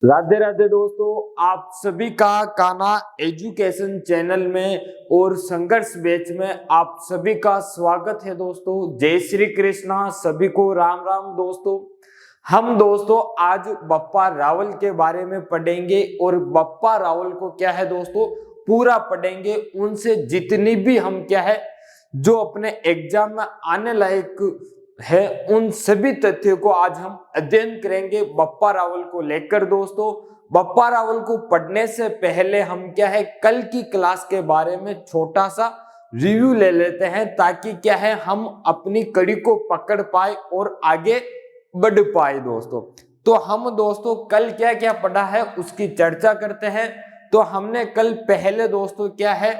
राधे राधे दोस्तों, आप सभी का कान्हा एजुकेशन चैनल में और संघर्ष बैच में आप सभी का स्वागत है। दोस्तों जय श्री कृष्णा, सभी को राम राम। दोस्तों हम आज बप्पा रावल के बारे में पढ़ेंगे और बप्पा रावल को क्या है दोस्तों पूरा पढ़ेंगे। उनसे जितनी भी हम क्या है जो अपने एग्जाम में आने लायक है उन सभी तथ्यों को आज हम अध्ययन करेंगे बप्पा रावल को लेकर। दोस्तों बप्पा रावल को पढ़ने से पहले हम क्या है कल की क्लास के बारे में छोटा सा रिव्यू ले लेते हैं, ताकि क्या है हम अपनी कड़ी को पकड़ पाए और आगे बढ़ पाए। तो हम कल क्या क्या पढ़ा है उसकी चर्चा करते हैं। तो हमने कल पहले दोस्तों क्या है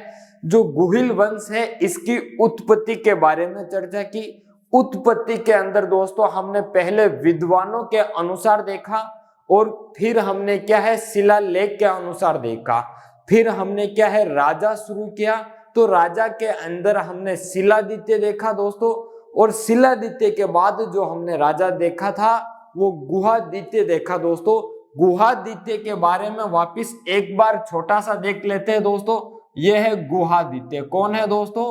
जो गुहिल वंश है इसकी उत्पत्ति के बारे में चर्चा की। उत्पत्ति के अंदर दोस्तों हमने पहले विद्वानों के अनुसार देखा और फिर हमने क्या है शिलालेख के अनुसार देखा। फिर हमने क्या है राजा शुरू किया, तो राजा के अंदर हमने शिलादित्य देखा दोस्तों, और शिलादित्य के बाद जो हमने राजा देखा था वो गुहादित्य देखा। दोस्तों गुहादित्य के बारे में वापिस एक बार छोटा सा देख लेते हैं। दोस्तों यह है गुहादित्य। कौन है दोस्तों?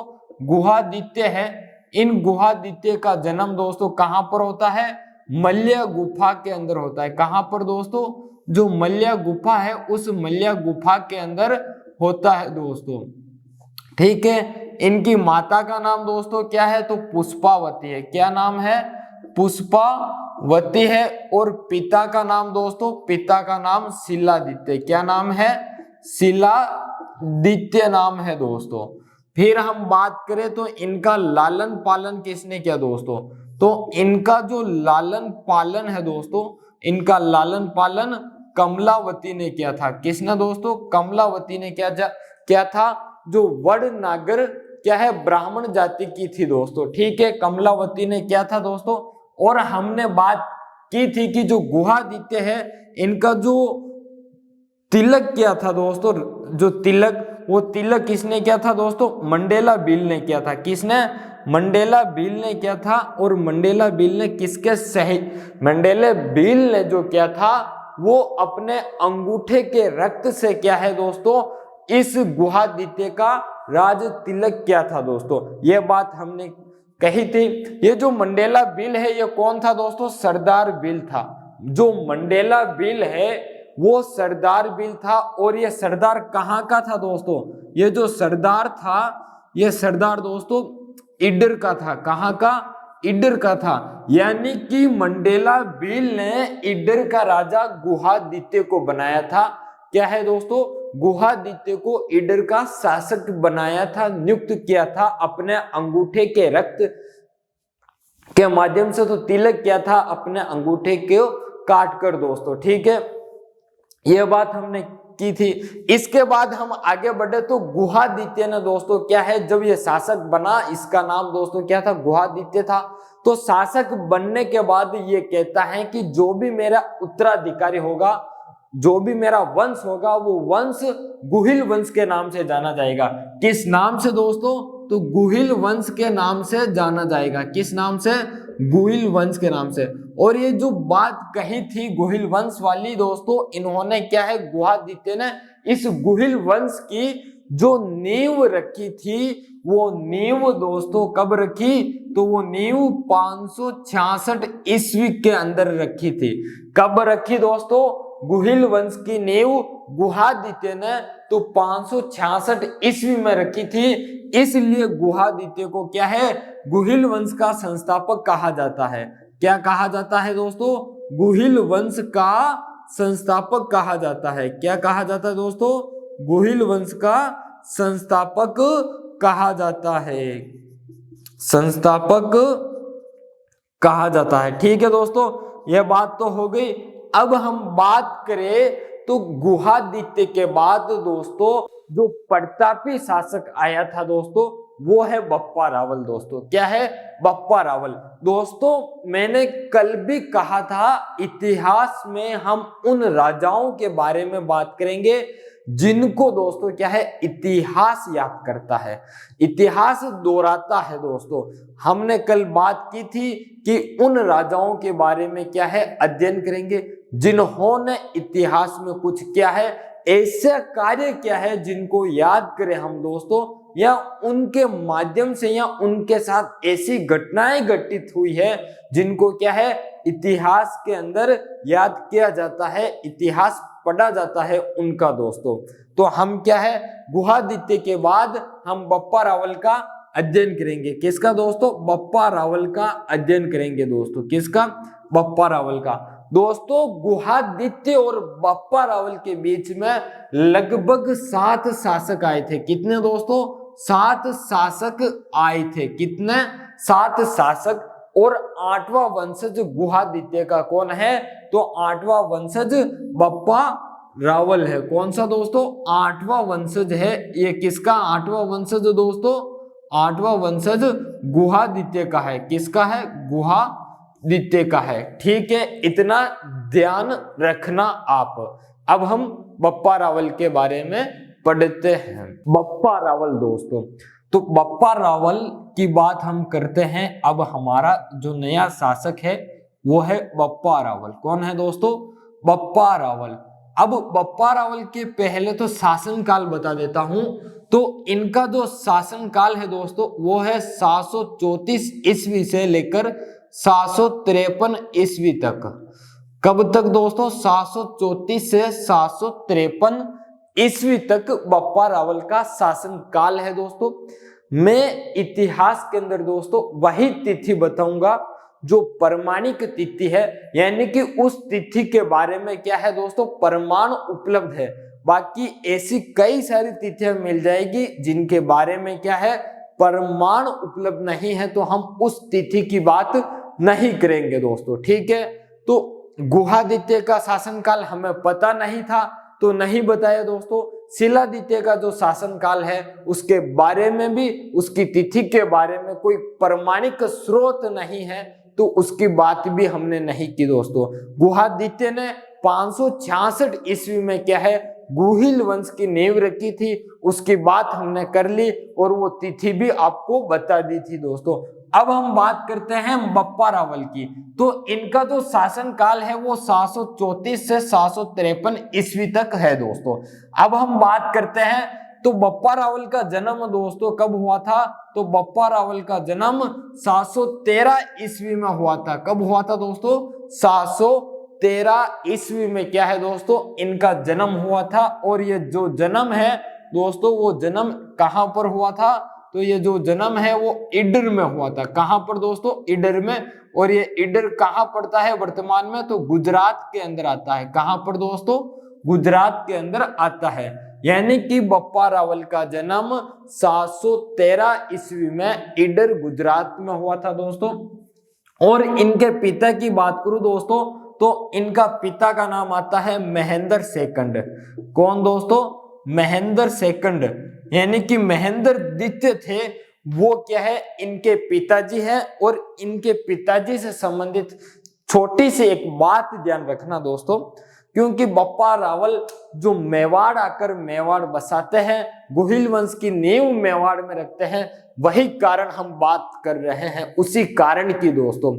गुहादित्य है। इन गुहादित्य का जन्म दोस्तों कहां पर होता है? मल्य गुफा के अंदर होता है। कहां पर दोस्तों? जो मल्य गुफा है उस मल्य गुफा के अंदर होता है दोस्तों। ठीक है। इनकी माता का नाम दोस्तों क्या है? तो पुष्पावती है। क्या नाम है? पुष्पावती है। और पिता का नाम दोस्तों, पिता का नाम शिलादित्य। क्या नाम है? शिलादित्य नाम है दोस्तों। फिर हम बात करें तो इनका लालन पालन किसने किया दोस्तों? तो इनका जो लालन पालन है दोस्तों, इनका लालन पालन कमलावती ने किया था। किसने दोस्तों? कमलावती ने क्या था? जो वडनागर क्या है ब्राह्मण जाति की थी दोस्तों। ठीक है, कमलावती ने क्या था दोस्तों। और हमने बात की थी कि जो गुहादित्य है इनका जो तिलक क्या था दोस्तों, जो तिलक वो तिलक किसने किया था दोस्तों? मंडेला बिल ने किया था। किसने? मंडेला बिल ने किया था। और मंडेला बिल ने किसके मंडेला बिल ने जो किया था वो अपने अंगूठे के रक्त से क्या है दोस्तों इस गुहादित्य का राज तिलक किया था दोस्तों। ये बात हमने कही थी। ये जो मंडेला बिल है ये कौन था दोस्तों? सरदार बिल था। जो मंडेला बिल है वो सरदार बिल था। और ये सरदार कहाँ का था दोस्तों? ये जो सरदार था ये सरदार दोस्तों इडर का था। कहाँ का? इडर का था। यानी कि मंडेला बिल ने इडर का राजा गुहादित्य को बनाया था। क्या है दोस्तों? गुहादित्य को इडर का शासक बनाया था, नियुक्त किया था अपने अंगूठे के रक्त के माध्यम से। तो तिलक किया था अपने अंगूठे को काट कर दोस्तों। ठीक है, यह बात हमने की थी। इसके बाद हम आगे बढ़े तो गुहादित्य ने दोस्तों क्या है जब ये शासक बना, इसका नाम दोस्तों क्या था? गुहादित्य था। तो शासक बनने के बाद ये कहता है कि जो भी मेरा उत्तराधिकारी होगा, जो भी मेरा वंश होगा वो वंश गुहिल वंश के नाम से जाना जाएगा। किस नाम से दोस्तों? तो गुहिल वंश के नाम से जाना जाएगा। किस नाम से? गुहिल वंश के नाम से। और ये जो बात कही थी गुहिल वंश वाली दोस्तों, इन्होंने क्या है गुहादित्य ने इस गुहिल वंश की जो नींव रखी थी वो नींव दोस्तों कब रखी? तो वो नींव 566 ईस्वी के अंदर रखी थी। कब रखी दोस्तों? गुहिल वंश की नींव गुहादित्य ने तो 566 ईस्वी में रखी थी। इसलिए गुहादित्य को क्या है गुहिल वंश का संस्थापक कहा जाता है। क्या कहा जाता है दोस्तों? गुहिल वंश का संस्थापक कहा जाता है। क्या कहा जाता है दोस्तों? गुहिल वंश का संस्थापक कहा जाता है। संस्थापक कहा जाता है। ठीक है दोस्तों, यह बात तो हो गई। अब हम बात करें तो गुहादित्य के बाद दोस्तों जो प्रतापी शासक आया था दोस्तों वो है बप्पा रावल। दोस्तों क्या है? बप्पा रावल। दोस्तों मैंने कल भी कहा था इतिहास में हम उन राजाओं के बारे में बात करेंगे जिनको दोस्तों क्या है इतिहास याद करता है, इतिहास दोहराता है। दोस्तों हमने कल बात की थी कि उन राजाओं के बारे में क्या है अध्ययन करेंगे जिन्होंने इतिहास में कुछ किया है, ऐसे कार्य क्या है जिनको याद करें हम दोस्तों, या उनके माध्यम से या उनके साथ ऐसी घटनाएं घटित हुई है जिनको क्या है इतिहास के अंदर याद किया जाता है, इतिहास पढ़ा जाता है उनका दोस्तों। तो हम क्या है गुहादित्य के बाद हम बप्पा रावल का अध्ययन करेंगे। किसका दोस्तों? बप्पा रावल का अध्ययन करेंगे दोस्तों। किसका? बप्पा रावल का। दोस्तों गुहादित्य और बप्पा रावल के बीच में लगभग 7 शासक आए थे। कितने दोस्तों? 7 शासक आए थे। कितने? 7 शासक। और 8वां वंशज गुहादित्य का कौन है? तो 8वां वंशज बप्पा रावल है। कौन सा दोस्तों? 8वां वंशज है। ये किसका 8वां वंशज दोस्तों? 8वां वंशज गुहादित्य का है। किसका है? गुहादित्य का है। ठीक है, इतना ध्यान रखना आप। अब हम बप्पा रावल के बारे में पढ़ते हैं। बप्पा रावल दोस्तों, तो बप्पा रावल की बात हम करते हैं। अब हमारा जो नया शासक है वो है बप्पा रावल। कौन है दोस्तों? बप्पा रावल। अब बप्पा रावल के पहले तो शासन काल बता देता हूं। तो इनका जो शासन काल है दोस्तों वो है 734 ईस्वी से लेकर 753 ईस्वी तक। कब तक दोस्तों? 734 से 753 ईस्वी तक बप्पा रावल का शासन काल है दोस्तों। मैं इतिहास के अंदर दोस्तों वही तिथि बताऊंगा जो प्रमाणिक तिथि है, यानी कि उस तिथि के बारे में क्या है दोस्तों प्रमाण उपलब्ध है। बाकी ऐसी कई सारी तिथियां मिल जाएगी जिनके बारे में क्या है प्रमाण उपलब्ध नहीं है, तो हम उस तिथि की बात नहीं करेंगे दोस्तों। ठीक है, तो गुहादित्य का शासनकाल हमें पता नहीं था तो नहीं बताया दोस्तों। शिलादित्य का जो शासन काल है उसके बारे में भी, उसकी तिथि के बारे में कोई प्रमाणिक स्रोत नहीं है तो उसकी बात भी हमने नहीं की दोस्तों। गुहादित्य ने 566 ईस्वी में क्या है गुहिल वंश की नींव रखी थी, उसकी बात हमने कर ली और वो तिथि भी आपको बता दी थी दोस्तों। अब हम बात करते हैं बप्पा रावल की। तो इनका जो शासन काल है वो 734 से 753 ईस्वी तक है दोस्तों। अब हम बात करते हैं तो बप्पा रावल का जन्म दोस्तों कब हुआ था? तो बप्पा रावल का जन्म 713 ईस्वी में हुआ था। कब हुआ था दोस्तों? 713 ईस्वी में क्या है दोस्तों इनका जन्म हुआ था। और ये जो जन्म है दोस्तों वो जन्म कहां पर हुआ था? तो ये जो जन्म है वो ईडर में हुआ था। कहां पर दोस्तों? ईडर में। और ये ईडर कहां पड़ता है वर्तमान में? तो गुजरात के अंदर आता है। कहां पर दोस्तों? गुजरात के अंदर आता है। यानी कि बप्पा रावल का जन्म 713 ईस्वी में ईडर गुजरात में हुआ था दोस्तों। और इनके पिता की बात करूं दोस्तों तो इनका पिता का नाम आता है महेंद्र सेकंड। कौन दोस्तों? महेंद्र सेकंड, यानी कि महेंद्र द्वितीय थे वो क्या है इनके पिताजी है। और इनके पिताजी से संबंधित छोटी सी एक बात ध्यान रखना दोस्तों, क्योंकि बप्पा रावल जो मेवाड़ आकर मेवाड़ बसाते हैं, गुहिल वंश की नींव मेवाड़ में रखते हैं, वही कारण हम बात कर रहे हैं उसी कारण की दोस्तों।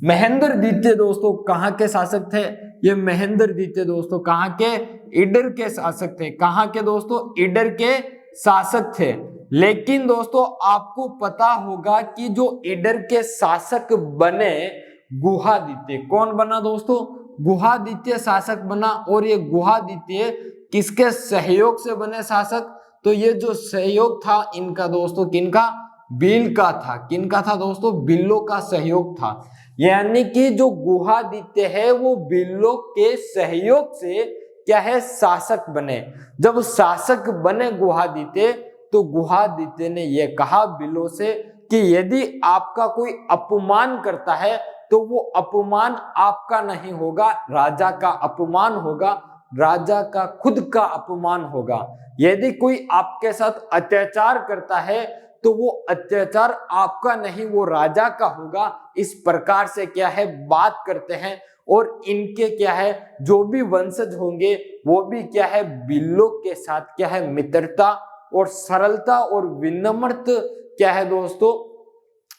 महेंद्र द्वितीय दोस्तों कहाँ के शासक थे? ये महेंद्र द्वितीय दोस्तों कहाँ के? ईडर के शासक थे। कहाँ के दोस्तों? ईडर के शासक थे। लेकिन दोस्तों आपको पता होगा कि जो ईडर के शासक बने गुहादित्य। कौन बना दोस्तों? गुहादित्य शासक बना। और ये गुहादित्य किसके सहयोग से बने शासक? तो ये जो सहयोग था इनका दोस्तों किनका? बिल का था। किनका था दोस्तों? बिल्लो का सहयोग था। यानी कि जो गुहादित्य है वो बिल्लो के सहयोग से क्या है शासक बने। जब शासक बने गुहादित्य तो गुहादित्य ने यह कहा बिल्लो से कि यदि आपका कोई अपमान करता है तो वो अपमान आपका नहीं होगा, राजा का अपमान होगा, राजा का खुद का अपमान होगा। यदि कोई आपके साथ अत्याचार करता है तो वो अत्याचार आपका नहीं वो राजा का होगा। इस प्रकार से क्या है बात करते हैं। और इनके क्या है जो भी वंशज होंगे वो भी क्या है बिल्लो के साथ क्या है मित्रता और सरलता और विनम्रता क्या है दोस्तों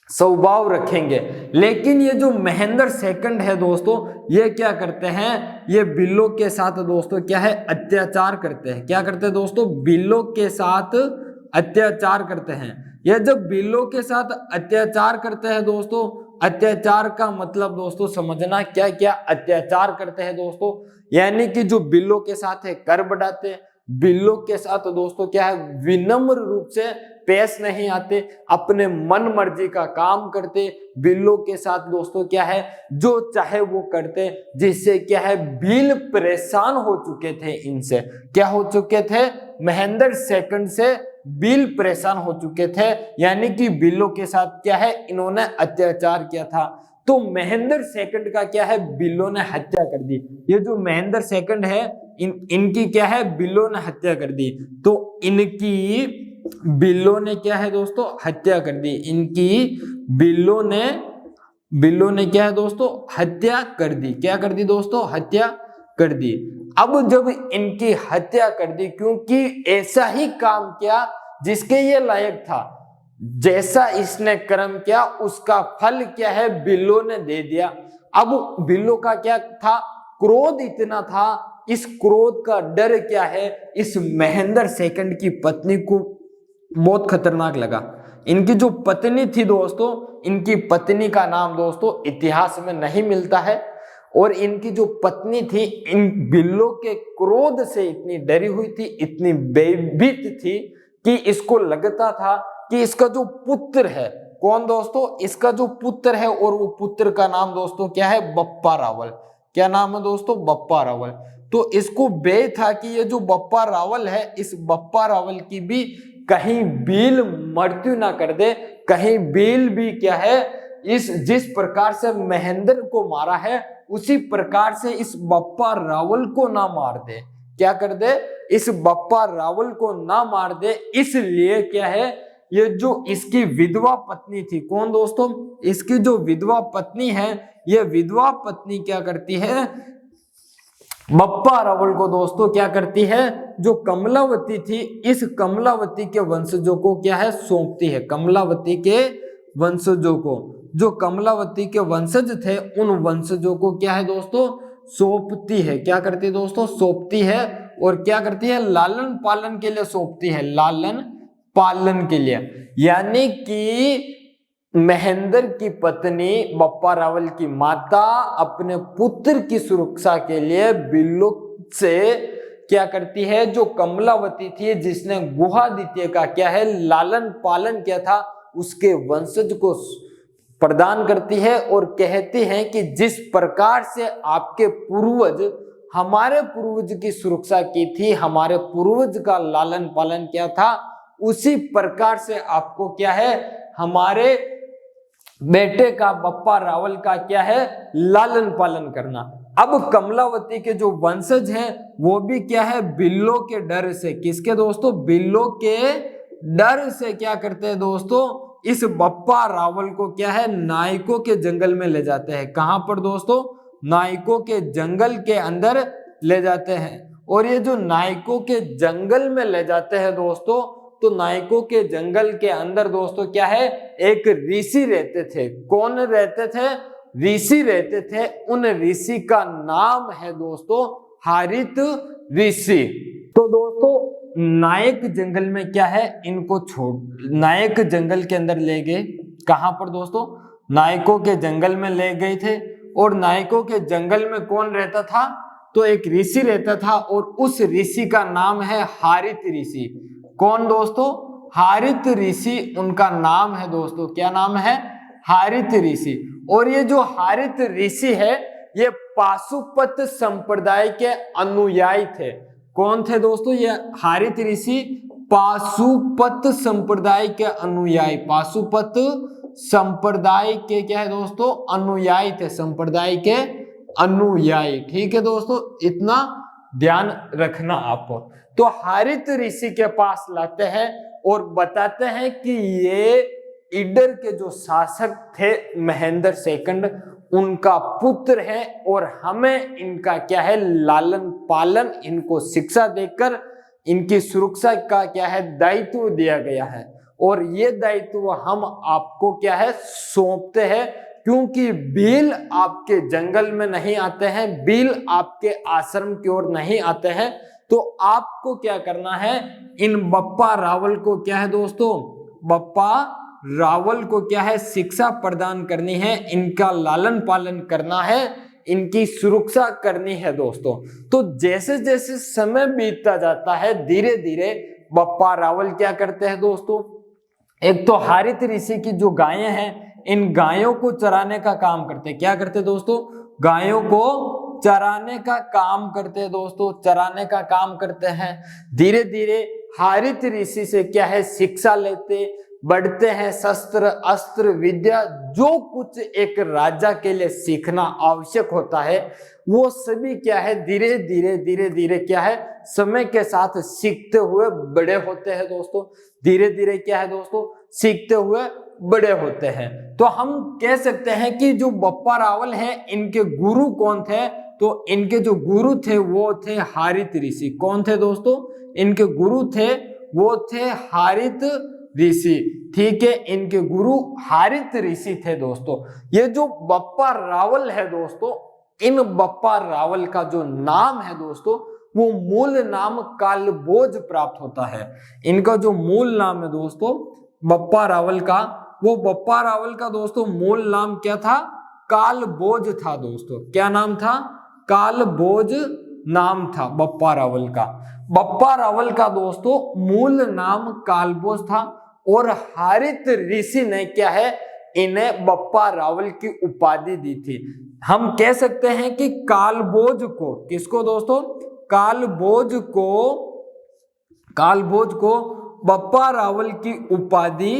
स्वभाव रखेंगे। लेकिन ये जो महेंद्र सेकंड है दोस्तों, ये क्या करते हैं, ये बिल्लों के साथ दोस्तों क्या है, अत्याचार करते हैं। क्या करते हैं दोस्तों, बिल्लों के साथ अत्याचार करते हैं। ये जब बिल्लों के साथ अत्याचार करते हैं दोस्तों, अत्याचार का मतलब दोस्तों समझना, क्या क्या अत्याचार करते हैं दोस्तों, यानी कि जो बिल्लों के साथ है कर बढ़ाते, बिल्लों के साथ दोस्तों क्या है, विनम्र रूप से पेश नहीं आते, अपने मन मर्जी का काम करते, बिल्लों के साथ दोस्तों क्या है, जो चाहे वो करते, जिससे क्या है, बिल परेशान हो चुके थे इनसे। क्या हो चुके थे, महेंद्र सेकंड से बिल परेशान हो चुके थे, यानी कि बिल्लों के साथ क्या है, इन्होंने अत्याचार किया था। तो महेंद्र सेकंड का क्या है, बिल्लों ने हत्या कर दी। ये जो महेंद्र सेकंड है, इनकी क्या है, बिल्लों ने हत्या कर दी। तो इनकी बिल्लों ने क्या है दोस्तों, हत्या कर दी। इनकी बिल्लों ने क्या है दोस्तों, हत्या कर दी। क्या कर दी दोस्तों, हत्या कर दी। अब जब इनकी हत्या कर दी, क्योंकि ऐसा ही काम किया जिसके ये लायक था, जैसा इसने कर्म किया उसका फल क्या है, बिल्लों ने दे दिया। अब बिल्लों का क्या था, क्रोध इतना था, इस क्रोध का डर क्या है, इस महेंद्र सेकंड की पत्नी को बहुत खतरनाक लगा। इनकी जो पत्नी थी दोस्तों, इनकी पत्नी का नाम दोस्तों इतिहास में नहीं मिलता है, और इनकी जो पत्नी थी, इन बिल्लों के क्रोध से इतनी डरी हुई थी, इतनी भयभीत थी कि इसको लगता था कि इसका जो पुत्र है, कौन दोस्तों, इसका जो पुत्र है, और वो पुत्र का नाम दोस्तों क्या है, बप्पा रावल। क्या नाम है दोस्तों, बप्पा रावल। तो इसको भय था कि ये जो बप्पा रावल है, इस बप्पा रावल की भी कहीं बिल मृत्यु ना कर दे, कहीं बिल भी क्या है, इस जिस प्रकार से महेंद्र को मारा है उसी प्रकार से इस बप्पा रावल को ना मार दे। क्या कर दे, इस बप्पा रावल को ना मार दे। इसलिए क्या है, ये जो इसकी विधवा पत्नी थी, कौन दोस्तों, इसकी जो विधवा पत्नी है, ये विधवा पत्नी क्या करती है, बप्पा रावल को दोस्तों क्या करती है, जो कमलावती थी, इस कमलावती के वंशजों को क्या है, सौंपती है। कमलावती के वंशजों को, जो कमलावती के वंशज थे, उन वंशजों को क्या है दोस्तों, सौंपती है। क्या करती है दोस्तों, सौंपती है। और क्या करती है, लालन पालन के लिए सौंपती है, लालन पालन के लिए। यानी कि महेंद्र की पत्नी बप्पा रावल की माता अपने पुत्र की सुरक्षा के लिए बिल्लों से क्या करती है, जो कमलावती थी, जिसने गुहादित्य का क्या है, लालन पालन किया था, उसके वंशज को प्रदान करती है, और कहती है कि जिस प्रकार से आपके पूर्वज, हमारे पूर्वज की सुरक्षा की थी, हमारे पूर्वज का लालन पालन किया था, उसी प्रकार से आपको क्या है, हमारे बेटे का, बप्पा रावल का क्या है, लालन पालन करना। अब कमलावती के जो वंशज हैं, वो भी क्या है, बिल्लों के डर से, किसके दोस्तों, बिल्लों के डर से क्या करते हैं दोस्तों, इस बप्पा रावल को क्या है, नायकों के जंगल में ले जाते हैं। कहां पर दोस्तों, नायकों के जंगल के अंदर ले जाते हैं। और ये जो नायकों के जंगल में ले जाते हैं दोस्तों, तो नायकों के जंगल के अंदर दोस्तों क्या है, एक ऋषि रहते थे। कौन रहते थे, ऋषि रहते थे। उन ऋषि का नाम है दोस्तों हारित ऋषि। तो दोस्तों नायक जंगल में क्या है, इनको छोड़, नायक जंगल के अंदर ले गए। कहां पर दोस्तों, नायकों के जंगल में ले गए थे। और नायकों के जंगल में कौन रहता था, तो एक ऋषि रहता था, और उस ऋषि का नाम है हारित ऋषि। कौन दोस्तों, हारित ऋषि उनका नाम है दोस्तों। क्या नाम है, हारित ऋषि। और ये जो हारित ऋषि है, ये पाशुपत संप्रदाय के अनुयायी थे। कौन थे दोस्तों, ये हारित ऋषि पाशुपत संप्रदाय के अनुयायी, पाशुपत संप्रदाय के क्या है दोस्तों, अनुयायी थे, संप्रदाय के अनुयायी। ठीक है दोस्तों, इतना ध्यान रखना आप। तो हारित ऋषि के पास लाते हैं और बताते हैं कि ये ईडर के जो शासक थे महेंद्र सेकंड, उनका पुत्र है, और हमें इनका क्या है, लालन पालन, इनको शिक्षा देकर इनकी सुरक्षा का क्या है, दायित्व दिया गया है। और ये दायित्व हम आपको क्या है सौंपते हैं, क्योंकि भील आपके जंगल में नहीं आते हैं, भील आपके आश्रम की ओर नहीं आते हैं। तो आपको क्या करना है, इन बप्पा रावल को क्या है दोस्तों, बप्पा रावल को क्या है शिक्षा प्रदान करनी है, इनका लालन पालन करना है, इनकी सुरक्षा करनी है दोस्तों। तो जैसे जैसे समय बीतता जाता है धीरे धीरे बप्पा रावल क्या करते हैं दोस्तों, एक तो हारित ऋषि की जो गायें हैं इन गायों को चराने का काम करते हैं। क्या करते हैं दोस्तों, गायों को चराने का काम करते हैं दोस्तों, चराने का काम करते हैं। धीरे धीरे हारित ऋषि से क्या है शिक्षा लेते बढ़ते हैं, शस्त्र अस्त्र विद्या जो कुछ एक राजा के लिए सीखना आवश्यक होता है वो सभी क्या है धीरे धीरे क्या है समय के साथ सीखते हुए बड़े होते हैं दोस्तों। धीरे धीरे क्या है दोस्तों सीखते हुए बड़े होते हैं। तो हम कह सकते हैं कि जो बप्पा रावल हैं इनके गुरु कौन थे, तो इनके जो गुरु थे वो थे हारित ऋषि। कौन थे दोस्तों, इनके गुरु थे वो थे हारित ऋषि। ठीक है, इनके गुरु हारित ऋषि थे दोस्तों। ये जो बप्पा रावल है दोस्तों, इन बप्पा रावल का जो नाम है दोस्तों वो मूल नाम कालभोज प्राप्त होता है। इनका जो मूल नाम है दोस्तों बप्पा रावल का, वो बप्पा रावल का दोस्तों मूल नाम क्या था, कालभोज था दोस्तों। क्या नाम था, कालभोज नाम था बप्पा रावल का। बप्पा रावल का दोस्तों मूल नाम कालभोज था और हारित ऋषि ने क्या है इन्हें बप्पा रावल की उपाधि दी थी। हम कह सकते हैं कि कालभोज को, किसको दोस्तों, कालभोज को बप्पा रावल की उपाधि,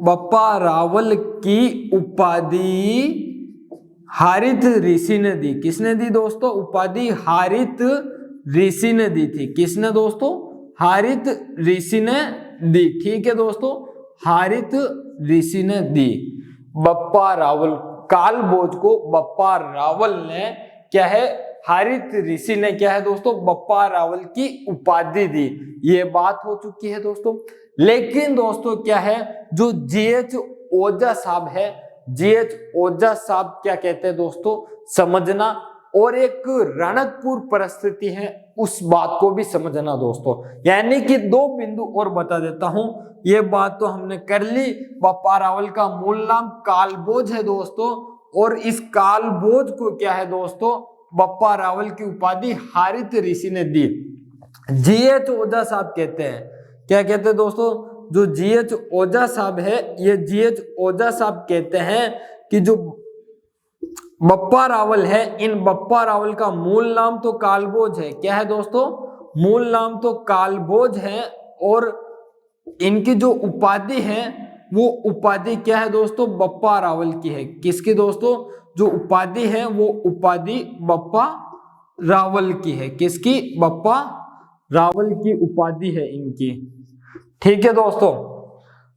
बप्पा रावल की उपाधि हारित ऋषि ने दी। किसने दी दोस्तों उपाधि, हारित ऋषि ने दी थी। किसने दोस्तों, हारित ऋषि ने दी। ठीक है दोस्तों, हारित ऋषि ने दी बप्पा रावल, कालभोज को बप्पा रावल ने क्या है, हारित ऋषि ने क्या है दोस्तों बप्पा रावल की उपाधि दी। ये बात हो चुकी है दोस्तों। लेकिन दोस्तों क्या है, जो जीएच ओझा साहब है, जीएच ओझा साहब क्या कहते हैं दोस्तों समझना, और एक रणकपुर परिस्थिति है उस बात को भी समझना दोस्तों। यानी कि दो बिंदु और बता देता हूं। ये बात तो हमने कर ली, बप्पा रावल का मूल नाम कालभोज है दोस्तों, और इस कालभोज को क्या है दोस्तों बप्पा रावल की उपाधि हारित ऋषि ने दी। जीएच ओझा साहब कहते हैं, क्या कहते हैं दोस्तों, जो जीएच ओझा साहब है, ये जीएच ओझा साहब कहते हैं कि जो बप्पा रावल है, इन बप्पा रावल का मूल नाम तो कालभोज है। क्या है दोस्तों, मूल नाम तो कालभोज है, और इनकी जो उपाधि है वो उपाधि क्या है दोस्तों बप्पा रावल की है। किसकी दोस्तों, जो उपाधि है वो उपाधि बप्पा रावल की है। किसकी, बप्पा रावल की उपाधि है इनकी। ठीक है दोस्तों,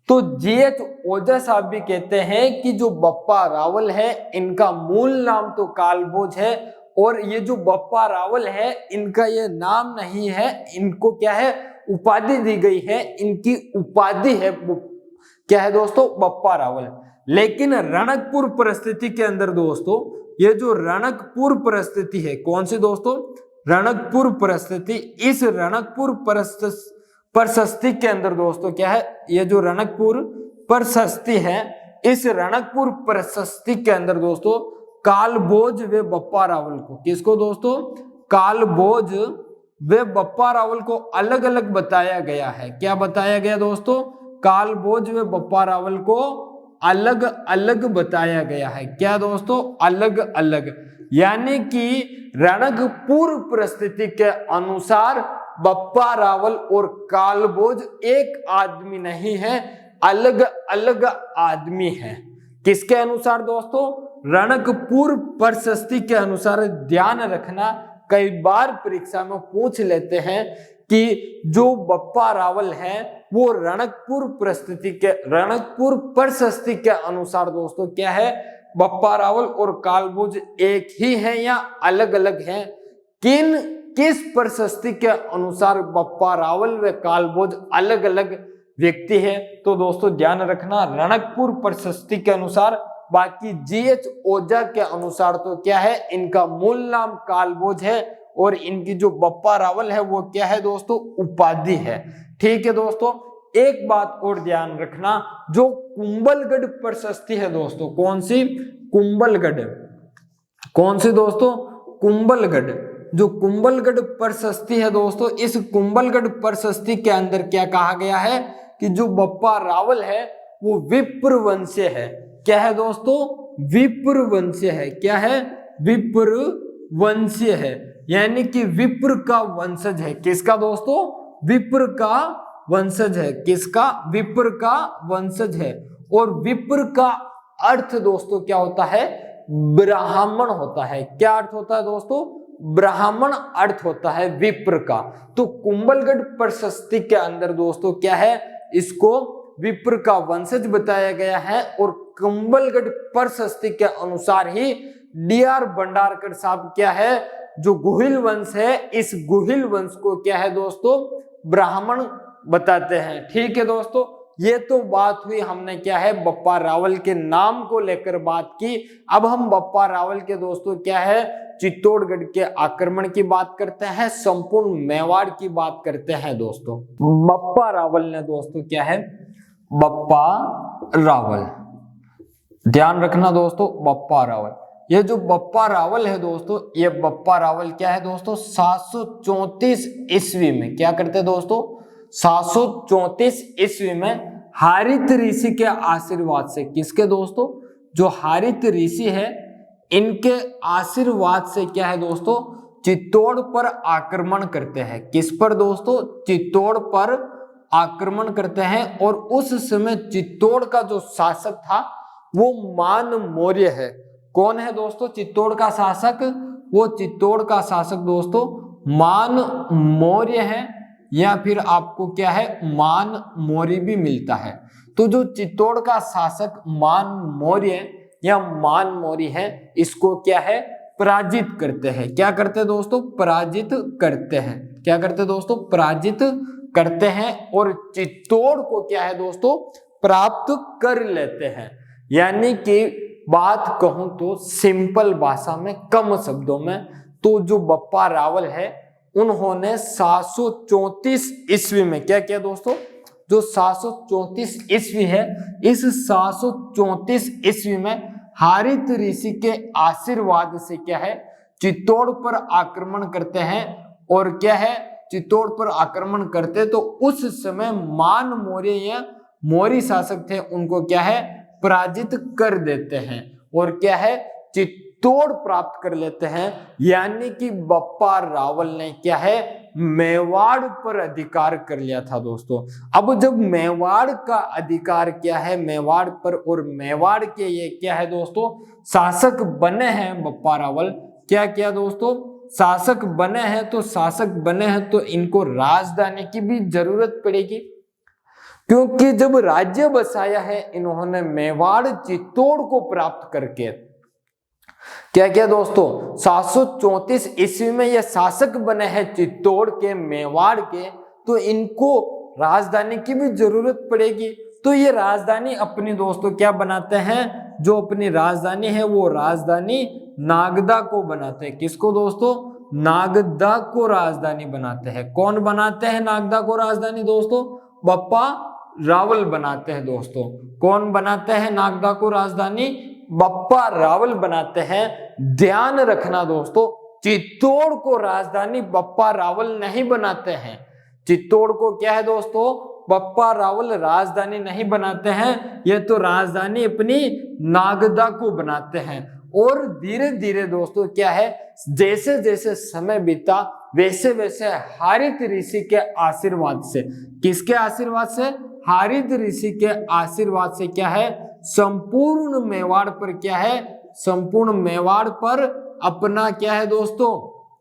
तो जीएच ओझा साहब भी कहते हैं कि जो बप्पा रावल है इनका मूल नाम तो कालभोज है, और ये जो बप्पा रावल है इनका ये नाम नहीं है, इनको क्या है उपाधि दी गई है, इनकी उपाधि है क्या है दोस्तों बप्पा रावल। लेकिन रणकपुर परिस्थिति के अंदर दोस्तों, ये जो रणकपुर परिस्थिति है, कौन सी दोस्तों, रणकपुर परिस्थिति, इस रणकपुर परिस्थिति के अंदर दोस्तों क्या है, ये जो रणकपुर परिस्थिति है, इस रणकपुर परिस्थिति के अंदर दोस्तों कालभोज व बप्पा रावल को, किसको दोस्तों, कालभोज व बप्पा रावल को अलग अलग बताया गया है। क्या बताया गया दोस्तों, कालभोज व बप्पा रावल को अलग अलग बताया गया है। क्या दोस्तों, अलग अलग, यानी कि रणकपुर परिस्थिति के अनुसार बप्पा रावल और कालभोज एक आदमी नहीं है, अलग अलग आदमी है। किसके अनुसार दोस्तों, रणकपुर परिस्थिति के अनुसार। ध्यान रखना, कई बार परीक्षा में पूछ लेते हैं कि जो बप्पा रावल है वो रणकपुर परिस्थिति के अनुसार दोस्तों क्या है, बप्पा रावल और कालभोज एक ही है या अलग अलग हैं। किस परिस्थिति के अनुसार बप्पा रावल व कालभोज अलग अलग व्यक्ति है। तो दोस्तों ध्यान रखना रणकपुर प्रशस्ति के अनुसार, बाकी जीएच ओझा के अनुसार तो क्या है, इनका मूल नाम कालभोज है और इनकी जो बप्पा रावल है वो क्या है दोस्तों, उपाधि है। ठीक है दोस्तों, एक बात और ध्यान रखना, जो कुंभलगढ़ प्रशस्ति है दोस्तों, कौन सी, कुंभलगढ़, कौन सी दोस्तों, कुंभलगढ़, जो कुंभलगढ़ प्रशस्ति है दोस्तों, इस कुंभलगढ़ प्रशस्ति के अंदर क्या कहा गया है कि जो बप्पा रावल है वो विप्र वंशीय है। क्या है दोस्तों, विप्र वंशीय है। क्या है, विप्र वंशीय है, यानी कि विप्र का वंशज है। किसका दोस्तों, विप्र का वंशज है। किसका, विप्र का वंशज है। और विप्र का अर्थ दोस्तों क्या होता है, ब्राह्मण होता है। क्या अर्थ होता है दोस्तों, ब्राह्मण अर्थ होता है विप्र का। तो कुंभलगढ़ प्रशस्ति के अंदर दोस्तों क्या है, इसको विप्र का वंशज बताया गया है। और कुंभलगढ़ प्रशस्ति के अनुसार ही डीआर भंडारकर साहब क्या है, जो गुहिल वंश है, इस गुहिल वंश को क्या है दोस्तों, ब्राह्मण बताते हैं। ठीक है दोस्तों, ये तो बात हुई, हमने क्या है बप्पा रावल के नाम को लेकर बात की। अब हम बप्पा रावल के दोस्तों क्या है, चित्तौड़गढ़ के आक्रमण की बात करते हैं, संपूर्ण मेवाड़ की बात करते हैं दोस्तों। बप्पा रावल ने दोस्तों क्या है, बप्पा रावल, ध्यान रखना दोस्तों, बप्पा रावल, ये जो बप्पा रावल है दोस्तों, ये बप्पा रावल क्या है दोस्तों, 734 ईस्वी में क्या करते दोस्तों, 734 ईस्वी में हारित ऋषि के आशीर्वाद से, किसके दोस्तों, जो हारित ऋषि है इनके आशीर्वाद से क्या है दोस्तों, चित्तौड़ पर आक्रमण करते हैं। किस पर दोस्तों, चित्तौड़ पर आक्रमण करते हैं। और उस समय चित्तौड़ का जो शासक था वो मान मौर्य है। कौन है दोस्तों चित्तौड़ का शासक, वो चित्तौड़ का शासक दोस्तों मान मौर्य है, या फिर आपको क्या है मान मौर्य भी मिलता है। तो जो चित्तौड़ का शासक मान मौर्य या मान मौर्य है, इसको क्या है पराजित करते हैं। क्या करते हैं दोस्तों, पराजित करते हैं। क्या करते हैं दोस्तों, पराजित करते हैं और चित्तौड़ को क्या है दोस्तों प्राप्त कर लेते हैं। यानी कि बात कहूं तो सिंपल भाषा में, कम शब्दों में, तो जो बप्पा रावल है उन्होंने 734 ईस्वी में क्या किया दोस्तों, जो 734 ईस्वी है, इस 734 ईस्वी में हारित ऋषि के आशीर्वाद से क्या है चित्तौड़ पर आक्रमण करते हैं। और क्या है, चित्तौड़ पर आक्रमण करते तो उस समय मान मौर्य या मौर्य शासक थे, उनको क्या है पराजित कर देते हैं और क्या है चित्तौड़ प्राप्त कर लेते हैं। यानी कि बप्पा रावल ने क्या है मेवाड़ पर अधिकार कर लिया था दोस्तों। अब जब मेवाड़ का अधिकार क्या है मेवाड़ पर, और मेवाड़ के ये क्या है दोस्तों शासक बने हैं बप्पा रावल, क्या किया दोस्तों शासक बने हैं, तो शासक बने हैं तो इनको राजधानी की भी जरूरत पड़ेगी, क्योंकि जब राज्य बसाया है इन्होंने मेवाड़ चित्तौड़ को प्राप्त करके। क्या किया दोस्तों 734 ईस्वी में ये शासक बने हैं चित्तौड़ के मेवाड़ के, तो इनको राजधानी की भी जरूरत पड़ेगी। तो ये राजधानी अपनी दोस्तों क्या बनाते हैं, जो अपनी राजधानी है वो राजधानी नागदा को बनाते हैं। किसको दोस्तों, नागदा को राजधानी बनाते हैं। कौन बनाते हैं नागदा को राजधानी दोस्तों, बप्पा रावल बनाते हैं दोस्तों। कौन बनाते हैं नागदा को राजधानी, बप्पा रावल बनाते हैं। ध्यान रखना दोस्तों चित्तौड़ को राजधानी बप्पा रावल नहीं बनाते हैं। चित्तौड़ को क्या है दोस्तों बप्पा रावल राजधानी नहीं बनाते हैं, ये तो राजधानी अपनी नागदा को बनाते हैं। और धीरे धीरे दोस्तों क्या है जैसे जैसे समय बीता वैसे वैसे हारित ऋषि के आशीर्वाद से, किसके आशीर्वाद से, हारित ऋषि के आशीर्वाद से क्या है संपूर्ण मेवाड़ पर क्या है, संपूर्ण मेवाड़ पर अपना क्या है दोस्तों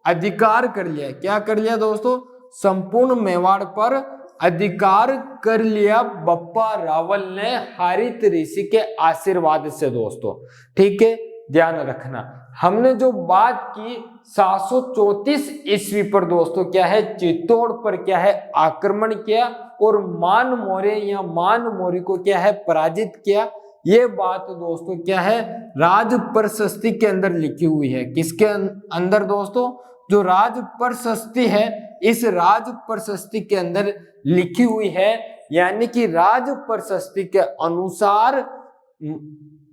अधिकार कर लिया। क्या कर लिया दोस्तों, संपूर्ण मेवाड़ पर अधिकार कर लिया बप्पा रावल ने हारित ऋषि के आशीर्वाद से दोस्तों। ठीक है, ध्यान रखना हमने जो बात की 734 ईस्वी पर दोस्तों क्या है, चित्तौड़ पर क्या है, आक्रमण किया और मान मौर्य या मान मौर्य को क्या है, पराजित किया। ये बात दोस्तों क्या है, राज प्रशस्ति के अंदर लिखी हुई है। किसके अंदर दोस्तों, जो राज प्रशस्ति है, इस राज प्रशस्ति के अंदर लिखी हुई है। यानी कि राज प्रशस्ति के अनुसार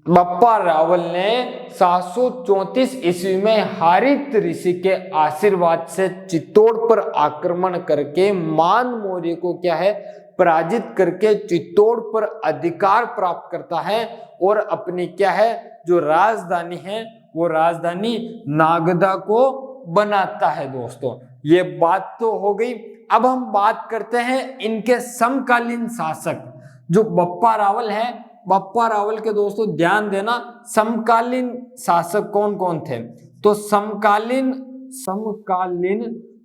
बप्पा रावल ने 734 ईस्वी में हारित ऋषि के आशीर्वाद से चित्तौड़ पर आक्रमण करके मान मौर्य को क्या है, पराजित करके चित्तौड़ पर अधिकार प्राप्त करता है और अपनी क्या है, जो राजधानी है वो राजधानी नागदा को बनाता है। दोस्तों ये बात तो हो गई। अब हम बात करते हैं इनके समकालीन शासक जो बप्पा रावल है। बप्पा रावल के दोस्तों ध्यान देना, समकालीन शासक कौन कौन थे। तो समकालीन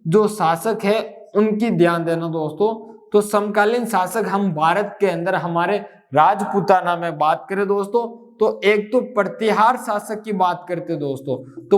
जो शासक है उनकी ध्यान देना दोस्तों। तो समकालीन शासक हम भारत के अंदर हमारे राजपूताना में बात करें दोस्तों, तो एक तो प्रतिहार शासक की बात करते दोस्तों। तो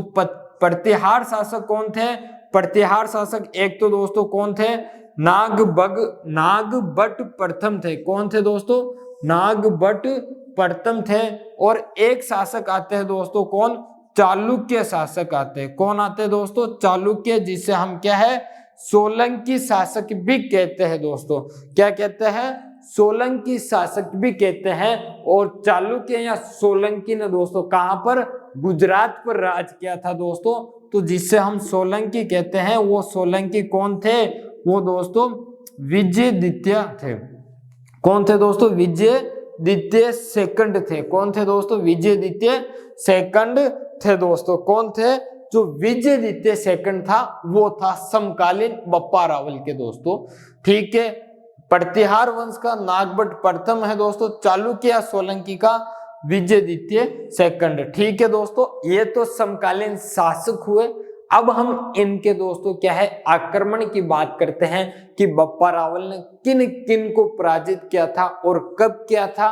प्रतिहार शासक कौन थे, प्रतिहार शासक एक तो दोस्तों कौन थे, नागभट्ट प्रथम थे। कौन थे दोस्तों, नागभट्ट प्रथम थे। और एक शासक आते हैं दोस्तों, कौन, चालुक्य शासक आते हैं। कौन आते हैं दोस्तों, चालुक्य, जिसे हम क्या है, सोलंकी शासक भी कहते हैं दोस्तों। क्या कहते हैं, सोलंकी शासक भी कहते हैं। और चालुक्य या सोलंकी ने दोस्तों कहां पर, गुजरात पर राज किया था दोस्तों। तो जिससे हम सोलंकी कहते हैं, वो सोलंकी कौन थे, वो दोस्तों विजयादित्य थे। कौन थे दोस्तों, विजयादित्य सेकंड थे। कौन थे दोस्तों, विजयादित्य सेकंड थे दोस्तों। कौन थे, जो विजयादित्य सेकंड था वो था समकालीन बप्पा रावल के दोस्तों। ठीक है, प्रतिहार वंश का नागभट्ट प्रथम है दोस्तों, चालुक्य या सोलंकी का विजयादित्य सेकंड। ठीक है दोस्तों, ये तो समकालीन शासक हुए। अब हम इनके दोस्तों क्या है, आक्रमण की बात करते हैं कि बप्पा रावल ने किन किन को पराजित किया था और कब किया था,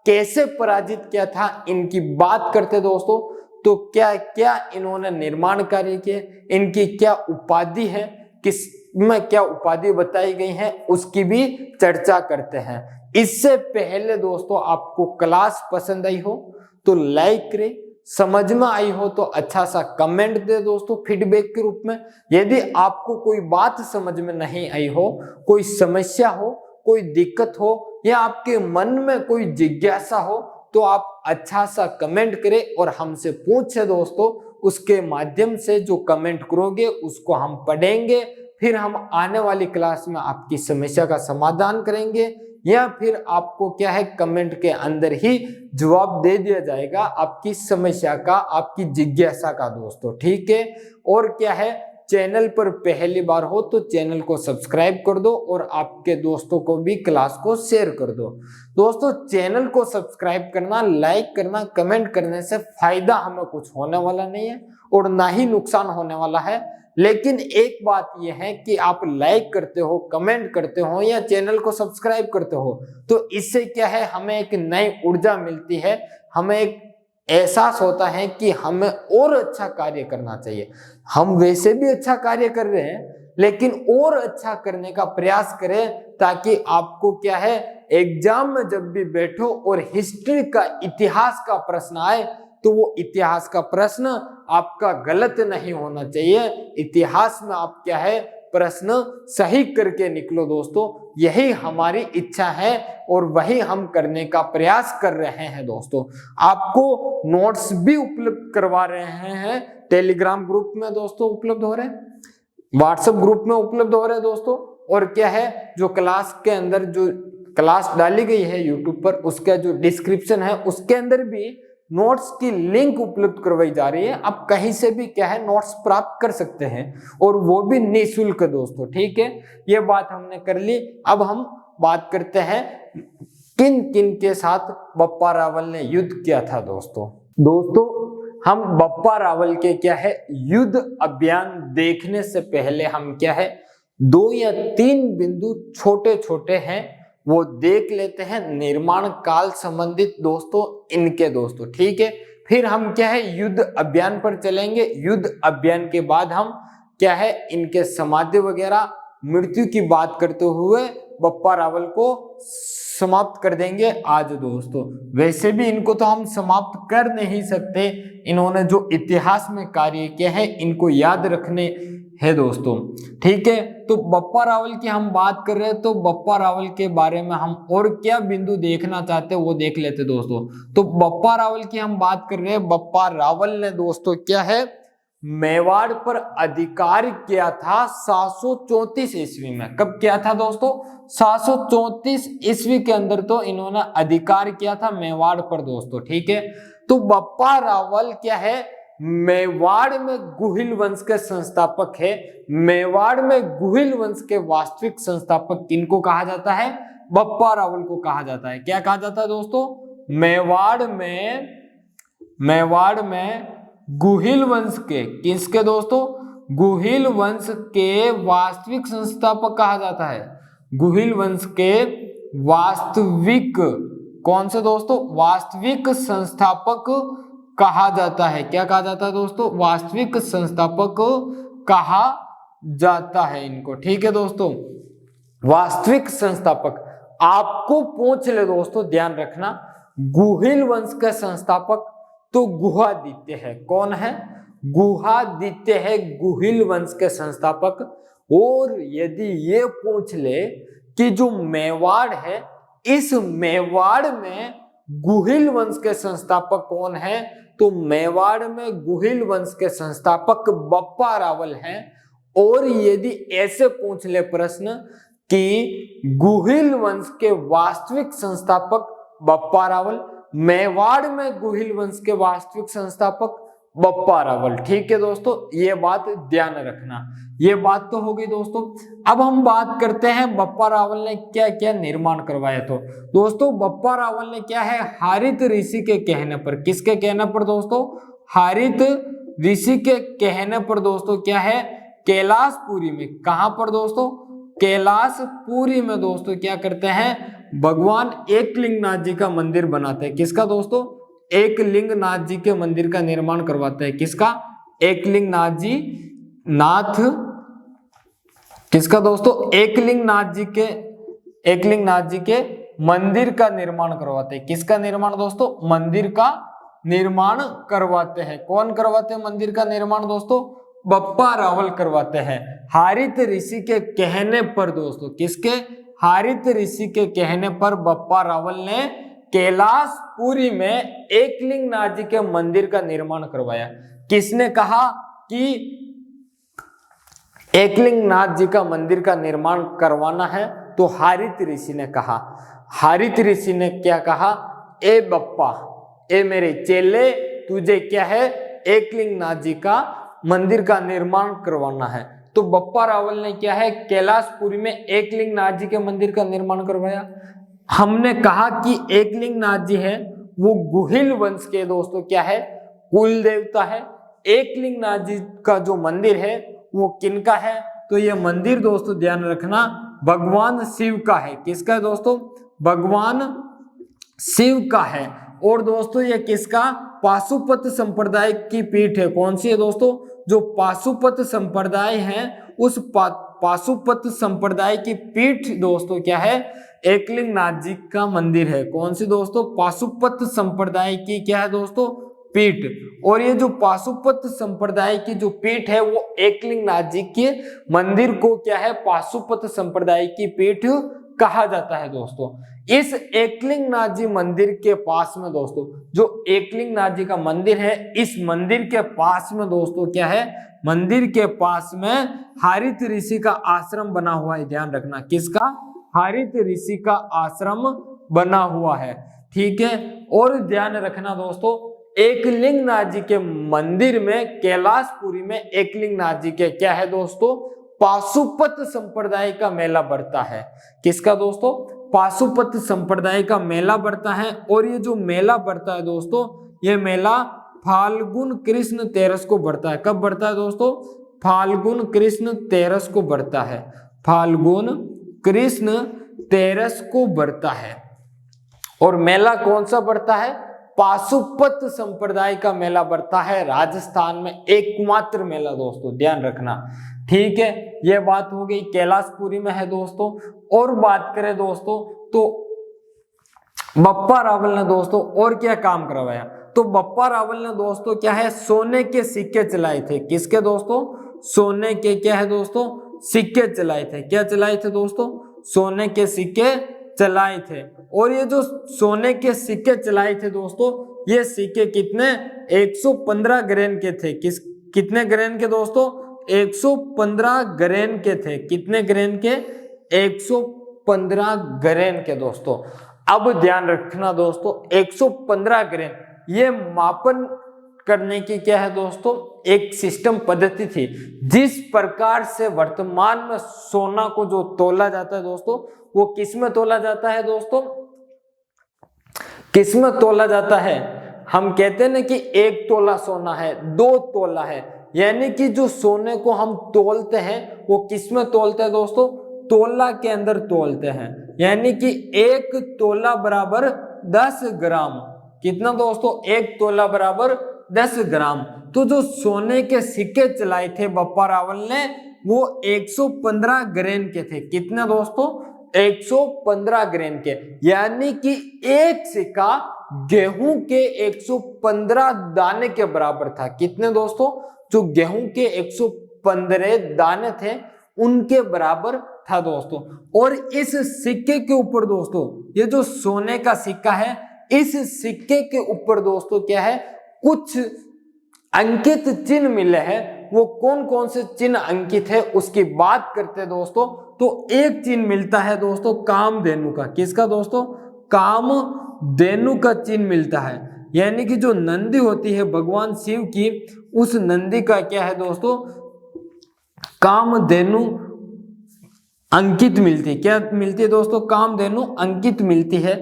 कैसे पराजित किया था, इनकी बात करते दोस्तों। तो क्या क्या इन्होंने निर्माण कार्य किए, इनकी क्या उपाधि है, किस में क्या उपाधि बताई गई है, उसकी भी चर्चा करते हैं। इससे पहले दोस्तों आपको क्लास पसंद आई हो तो लाइक करें, समझ में आई हो तो अच्छा सा कमेंट दे दोस्तों फीडबैक के रूप में। यदि आपको कोई बात समझ में नहीं आई हो, कोई समस्या हो, कोई दिक्कत हो या आपके मन में कोई जिज्ञासा हो, तो आप अच्छा सा कमेंट करें और हमसे पूछे दोस्तों। उसके माध्यम से जो कमेंट करोगे उसको हम पढ़ेंगे, फिर हम आने वाली क्लास में आपकी समस्या का समाधान करेंगे, या फिर आपको क्या है, कमेंट के अंदर ही जवाब दे दिया जाएगा आपकी समस्या का, आपकी जिज्ञासा का दोस्तों। ठीक है, और क्या है, चैनल पर पहली बार हो तो चैनल को सब्सक्राइब कर दो और आपके दोस्तों को भी क्लास को शेयर कर दो दोस्तों। चैनल को सब्सक्राइब करना, लाइक करना, कमेंट करने से फायदा हमें कुछ होने वाला नहीं है और ना ही नुकसान होने वाला है। लेकिन एक बात यह है कि आप लाइक करते हो, कमेंट करते हो या चैनल को सब्सक्राइब करते हो, तो इससे क्या है, हमें एक नई ऊर्जा मिलती है, हमें एक एहसास होता है कि हमें और अच्छा कार्य करना चाहिए। हम वैसे भी अच्छा कार्य कर रहे हैं, लेकिन और अच्छा करने का प्रयास करें, ताकि आपको क्या है, एग्जाम में जब भी बैठो और हिस्ट्री का, इतिहास का प्रश्न आए, तो वो इतिहास का प्रश्न आपका गलत नहीं होना चाहिए। इतिहास में आप क्या है, प्रश्न सही करके निकलो दोस्तों। यही हमारी इच्छा है और वही हम करने का प्रयास कर रहे हैं दोस्तों। आपको नोट्स भी उपलब्ध करवा रहे हैं, टेलीग्राम ग्रुप में दोस्तों उपलब्ध हो रहे हैं, व्हाट्सएप ग्रुप में उपलब्ध हो रहे हैं दोस्तों। और क्या है, जो क्लास के अंदर जो क्लास डाली गई है यूट्यूब पर, उसका जो डिस्क्रिप्शन है उसके अंदर भी नोट्स की लिंक उपलब्ध करवाई जा रही है। आप कहीं से भी क्या है, नोट्स प्राप्त कर सकते हैं और वो भी निःशुल्क दोस्तों। ठीक है, ये बात हमने कर ली। अब हम बात करते हैं किन किन के साथ बप्पा रावल ने युद्ध किया था दोस्तों। हम बप्पा रावल के क्या है, युद्ध अभियान देखने से पहले हम क्या है, 2 या 3 बिंदु छोटे छोटे हैं वो देख लेते हैं, निर्माण काल संबंधित दोस्तों इनके दोस्तों। ठीक है, फिर हम क्या है युद्ध अभियान पर चलेंगे। युद्ध अभियान के बाद हम क्या है इनके समाधि वगैरह मृत्यु की बात करते हुए बप्पा रावल को समाप्त कर देंगे आज दोस्तों। वैसे भी इनको तो हम समाप्त कर नहीं सकते, इन्होंने जो इतिहास में कार्य किया है इनको याद रखने है दोस्तों। ठीक है, तो बप्पा रावल की हम बात कर रहे हैं, तो बप्पा रावल के बारे में हम और क्या बिंदु देखना चाहते हैं वो देख लेते दोस्तों। तो बप्पा रावल की हम बात कर रहे हैं। बप्पा रावल ने दोस्तों क्या है मेवाड़ पर अधिकार किया था 734 ईस्वी में। कब किया था दोस्तों? 734 ईस्वी के अंदर तो इन्होंने अधिकार किया था मेवाड़ पर दोस्तों। ठीक है, तो बप्पा रावल क्या है मेवाड़ में गुहिल वंश के संस्थापक है। मेवाड़ में गुहिल वंश के वास्तविक संस्थापक किनको कहा जाता है? बप्पा रावल को कहा जाता है। क्या कहा जाता है दोस्तों? मेवाड़ में गुहिल वंश के, किसके दोस्तों? गुहिल वंश के वास्तविक संस्थापक कहा जाता है। गुहिल वंश के वास्तविक, कौन से दोस्तों? वास्तविक संस्थापक कहा जाता है। क्या कहा जाता है दोस्तों? वास्तविक संस्थापक कहा जाता है इनको। ठीक है दोस्तों, वास्तविक संस्थापक। आपको पूछ ले दोस्तों, ध्यान रखना, गुहिल वंश के संस्थापक तो गुहादित्य है। कौन है? गुहादित्य है गुहिल वंश के संस्थापक। और यदि ये पूछ ले कि जो मेवाड़ है, इस मेवाड़ में गुहिल वंश के संस्थापक कौन है, तो मेवाड़ में गुहिल वंश के संस्थापक बप्पा रावल हैं। और यदि ऐसे पूछ ले प्रश्न कि गुहिल वंश के वास्तविक संस्थापक बप्पा रावल, मेवाड़ में गुहिल वंश के वास्तविक संस्थापक बप्पा रावल। ठीक है दोस्तों, ये बात ध्यान रखना। ये बात तो हो गई दोस्तों। अब हम बात करते हैं बप्पा रावल ने क्या क्या निर्माण करवाया। तो दोस्तों बप्पा रावल ने क्या है हारित ऋषि के कहने पर, किसके कहने पर दोस्तों? हारित ऋषि के कहने पर दोस्तों क्या है कैलाशपुरी में, कहां पर दोस्तों? कैलाशपुरी में दोस्तों क्या करते हैं भगवान एकलिंगनाथ जी का मंदिर बनाते हैं। किसका दोस्तों? एकलिंगनाथ जी के मंदिर का निर्माण करवाते हैं। किसका? एकलिंगनाथ जी नाथ, किसका दोस्तों? एकलिंगनाथ जी के मंदिर का निर्माण करवाते हैं। किसका निर्माण दोस्तों? मंदिर का निर्माण करवाते हैं। कौन करवाते हैं मंदिर का निर्माण दोस्तों? बप्पा रावल करवाते हैं। हारित ऋषि के कहने पर दोस्तों, किसके? हारित ऋषि के कहने पर बप्पा रावल ने कैलाशपुरी में एकलिंगनाथ जी के मंदिर का निर्माण करवाया। किसने कहा कि एकलिंगनाथ जी का मंदिर का निर्माण करवाना है? तो हारित ऋषि ने कहा। हारित ऋषि ने क्या कहा? ए बप्पा, ए मेरे चेले, तुझे क्या है एकलिंगनाथ जी का मंदिर का निर्माण करवाना है। तो बप्पा रावल ने क्या है कैलाशपुरी में एकलिंगनाथ जी के मंदिर का निर्माण करवाया। हमने कहा कि एकलिंगनाथ जी है वो गुहिल वंश के दोस्तों क्या है कुल देवता है। एकलिंगनाथ जी का जो मंदिर है वो किनका है? तो ये मंदिर दोस्तों ध्यान रखना भगवान शिव का है। किसका है दोस्तों? भगवान शिव का है। और दोस्तों ये किसका? पाशुपत संप्रदाय की पीठ है। कौन सी है दोस्तों? जो पाशुपत संप्रदाय है उस पाशुपत संप्रदाय की पीठ दोस्तों क्या है? एकलिंगनाथ जी का मंदिर है। कौन सी दोस्तों? पाशुपत संप्रदाय की क्या है दोस्तों? पीठ। और ये जो पाशुपत संप्रदाय की जो पीठ है वो एकलिंगनाथ जी के मंदिर को क्या है पाशुपत संप्रदाय की पीठ कहा जाता है दोस्तों। इस एकलिंगनाथ जी मंदिर के पास में दोस्तों जो एकलिंगनाथ जी का मंदिर है, इस मंदिर के पास में दोस्तों क्या है? मंदिर के पास में हारित ऋषि का आश्रम बना हुआ है। ध्यान रखना किसका? हारित ऋषि का आश्रम बना हुआ है। ठीक है, और ध्यान रखना दोस्तों एकलिंगनाथ जी के मंदिर में कैलाशपुरी में एकलिंगनाथ जी के क्या है दोस्तों? पाशुपत संप्रदाय का मेला बढ़ता है। किसका दोस्तों? पाशुपत संप्रदाय का मेला बढ़ता है। और ये जो मेला बढ़ता है दोस्तों, ये मेला फाल्गुन कृष्ण तेरस को बढ़ता है। कब बढ़ता है दोस्तों? फाल्गुन कृष्ण तेरस को बढ़ता है। फाल्गुन कृष्ण तेरस को बढ़ता है। और मेला कौन सा बढ़ता है? पाशुपत संप्रदाय का मेला बढ़ता है राजस्थान में, एकमात्र मेला दोस्तों, ध्यान रखना। ठीक है, ये बात हो गई, कैलाशपुरी में है दोस्तों। और बात करें दोस्तों तो बप्पा रावल ने दोस्तों और क्या काम करवाया, तो बप्पा रावल ने दोस्तों क्या है, सोने के सिक्के चलाए थे। किसके दोस्तों, सोने के क्या है दोस्तों, सिक्के चलाए थे। क्या चलाए थे दोस्तों, सोने के सिक्के चलाए थे। और ये जो सोने के सिक्के चलाए थे दोस्तों, ये सिक्के कितने, 115 ग्रेन के थे। कितने ग्रेन के दोस्तों, 115 ग्रेन के थे। कितने ग्रेन के, 115 ग्रेन के दोस्तों। अब ध्यान रखना दोस्तों, 115 ग्रेन, ये मापन करने की क्या है दोस्तों, एक सिस्टम पद्धति थी। जिस प्रकार से वर्तमान में सोना को जो तोला जाता है दोस्तों, वो किस में तोला जाता है दोस्तों, किस में तोला जाता है, हम कहते हैं ना कि 1 तोला सोना है, 2 तोला है, यानी कि जो सोने को हम तोलते हैं वो किस में तोलते हैं दोस्तों, तोला के अंदर तोलते हैं। यानी कि 1 तोला बराबर 10 ग्राम। कितना दोस्तों, 1 तोला बराबर 10 ग्राम। तो जो सोने के सिक्के चलाए थे बप्पा रावल ने, वो 115 ग्रेन के थे। कितने दोस्तों, 115 ग्रेन के। यानी कि एक सिक्का गेहूं के 115 दाने के बराबर था। कितने दोस्तों, जो गेहूं के 115 दाने थे उनके बराबर था दोस्तों। और इस सिक्के के ऊपर दोस्तों, ये जो सोने का सिक्का है, इस सिक्के के ऊपर दोस्तों क्या है, कुछ अंकित चिन्ह मिले हैं। वो कौन कौन से चिन्ह अंकित है उसकी बात करते हैं दोस्तों। तो एक चिन्ह मिलता है दोस्तों कामधेनु का। किसका दोस्तों, कामधेनु का चिन्ह मिलता है। यानी कि जो नंदी होती है भगवान शिव की, उस नंदी का क्या है दोस्तों, कामधेनु अंकित मिलती है। क्या मिलती है दोस्तों, कामधेनु अंकित मिलती है।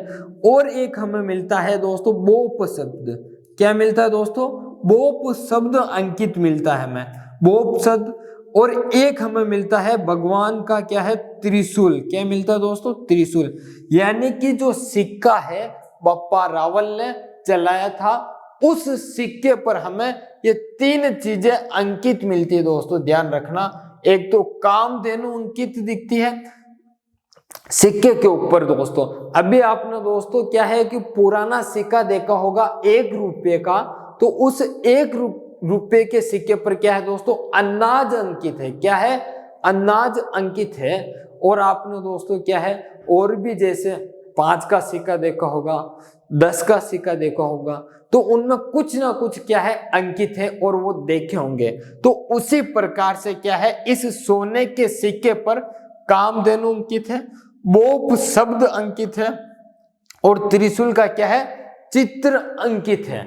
और एक हमें मिलता है दोस्तों बोप शब्द। क्या मिलता है दोस्तों, बोप शब्द अंकित मिलता है हमें, बोप शब्द। और एक हमें मिलता है भगवान का क्या है, त्रिशूल। क्या मिलता है दोस्तों, त्रिशूल। यानी कि जो सिक्का है बप्पा रावल ने चलाया था, उस सिक्के पर हमें ये 3 चीजें अंकित मिलती है दोस्तों, ध्यान रखना। एक तो कामधेनु अंकित दिखती है सिक्के के ऊपर दोस्तों। अभी आपने दोस्तों क्या है कि पुराना सिक्का देखा होगा 1 रुपये का, तो उस 1 रुपये के सिक्के पर क्या है दोस्तों, अनाज अंकित है। क्या है, अनाज अंकित है। और आपने दोस्तों क्या है, और भी जैसे 5 का सिक्का देखा होगा, 10 का सिक्का देखा होगा, तो उनमें कुछ ना कुछ क्या है अंकित है और वो देखे होंगे। तो उसी प्रकार से क्या है, इस सोने के सिक्के पर कामधेनु अंकित है, बोप शब्द अंकित है, और त्रिशूल का क्या है, चित्र अंकित है।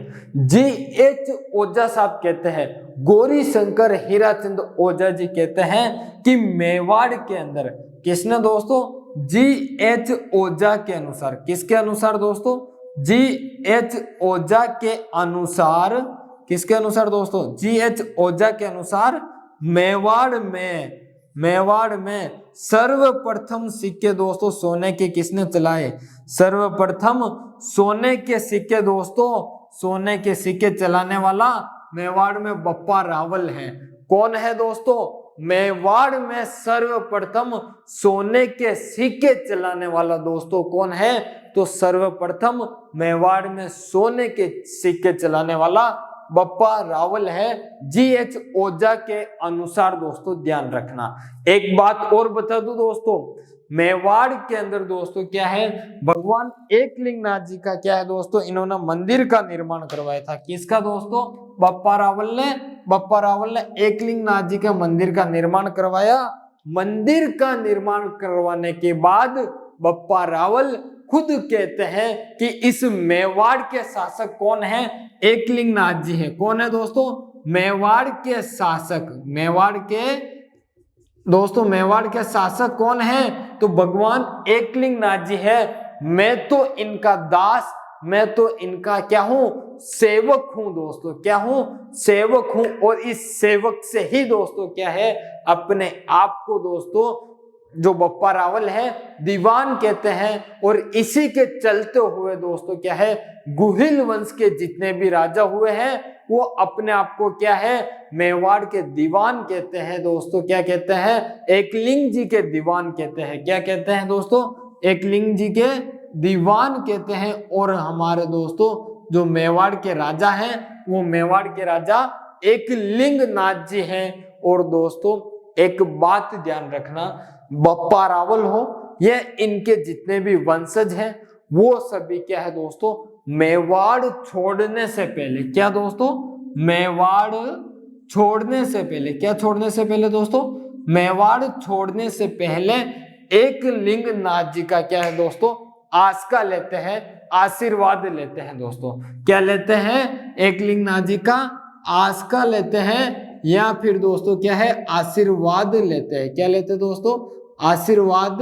GH ओझा साहब कहते हैं, गौरी शंकर हीराचंद ओझा जी कहते हैं कि मेवाड़ के अंदर, किसने दोस्तों, GH ओझा के अनुसार, किसके अनुसार दोस्तों, GH ओझा के अनुसार, किसके अनुसार दोस्तों, GH ओझा के अनुसार मेवाड़ में सर्वप्रथम सिक्के दोस्तों सोने के किसने चलाए, सर्वप्रथम सोने के सिक्के दोस्तों, सोने के सिक्के चलाने वाला मेवाड़ में बप्पा रावल है। कौन है दोस्तों, मेवाड़ में सर्वप्रथम सोने के सिक्के चलाने वाला दोस्तों कौन है, तो सर्वप्रथम मेवाड़ में सोने के सिक्के चलाने वाला बप्पा रावल है, GH ओझा के अनुसार दोस्तों, ध्यान रखना। एक बात और बता दूं दोस्तों, मेवाड़ के अंदर दोस्तों क्या है, भगवान एकलिंगनाथ जी का क्या है दोस्तों, इन्होंने मंदिर का निर्माण करवाया था। किसका दोस्तों, बप्पा रावल ने एकलिंगनाथ जी का मंदिर का निर्माण करवाया। मंदिर का निर्माण करवाने के बाद बप्पा रावल खुद कहते हैं कि इस मेवाड़ के शासक कौन है, एकलिंगनाथ जी है। कौन है दोस्तों, मेवाड़ के शासक, मेवाड़ के शासक कौन है, तो भगवान एकलिंगनाथ जी है। मैं तो इनका दास, मैं तो इनका क्या हूं, सेवक हूं दोस्तों, क्या हूं, सेवक हूं। और इस सेवक से ही दोस्तों क्या है, अपने आप को दोस्तों जो बप्पा रावल है दीवान कहते हैं। और इसी के चलते हुए दोस्तों क्या है, गुहिल वंश के जितने भी राजा हुए हैं वो अपने आप को क्या है, मेवाड़ के दीवान कहते हैं दोस्तों। क्या कहते हैं, एकलिंग जी के दीवान कहते हैं। क्या कहते हैं दोस्तों, एकलिंग जी के दीवान कहते हैं। और हमारे दोस्तों जो मेवाड़ के राजा हैं वो मेवाड़ के राजा एकलिंग नाथ जी हैं। और दोस्तों एक बात ध्यान रखना, बप्पा रावल हो ये इनके जितने भी वंशज हैं वो सभी क्या है दोस्तों, मेवाड़ छोड़ने से पहले, क्या दोस्तों, मेवाड़ छोड़ने से पहले, क्या छोड़ने से पहले दोस्तों, मेवाड़ छोड़ने से पहले एकलिंग नाथ जी का क्या है दोस्तों, आस्का लेते हैं, आशीर्वाद लेते हैं दोस्तों। क्या लेते हैं, एकलिंग नाथ जी का आस्का लेते हैं या फिर दोस्तों क्या है, आशीर्वाद लेते हैं। क्या लेते हैं दोस्तों, आशीर्वाद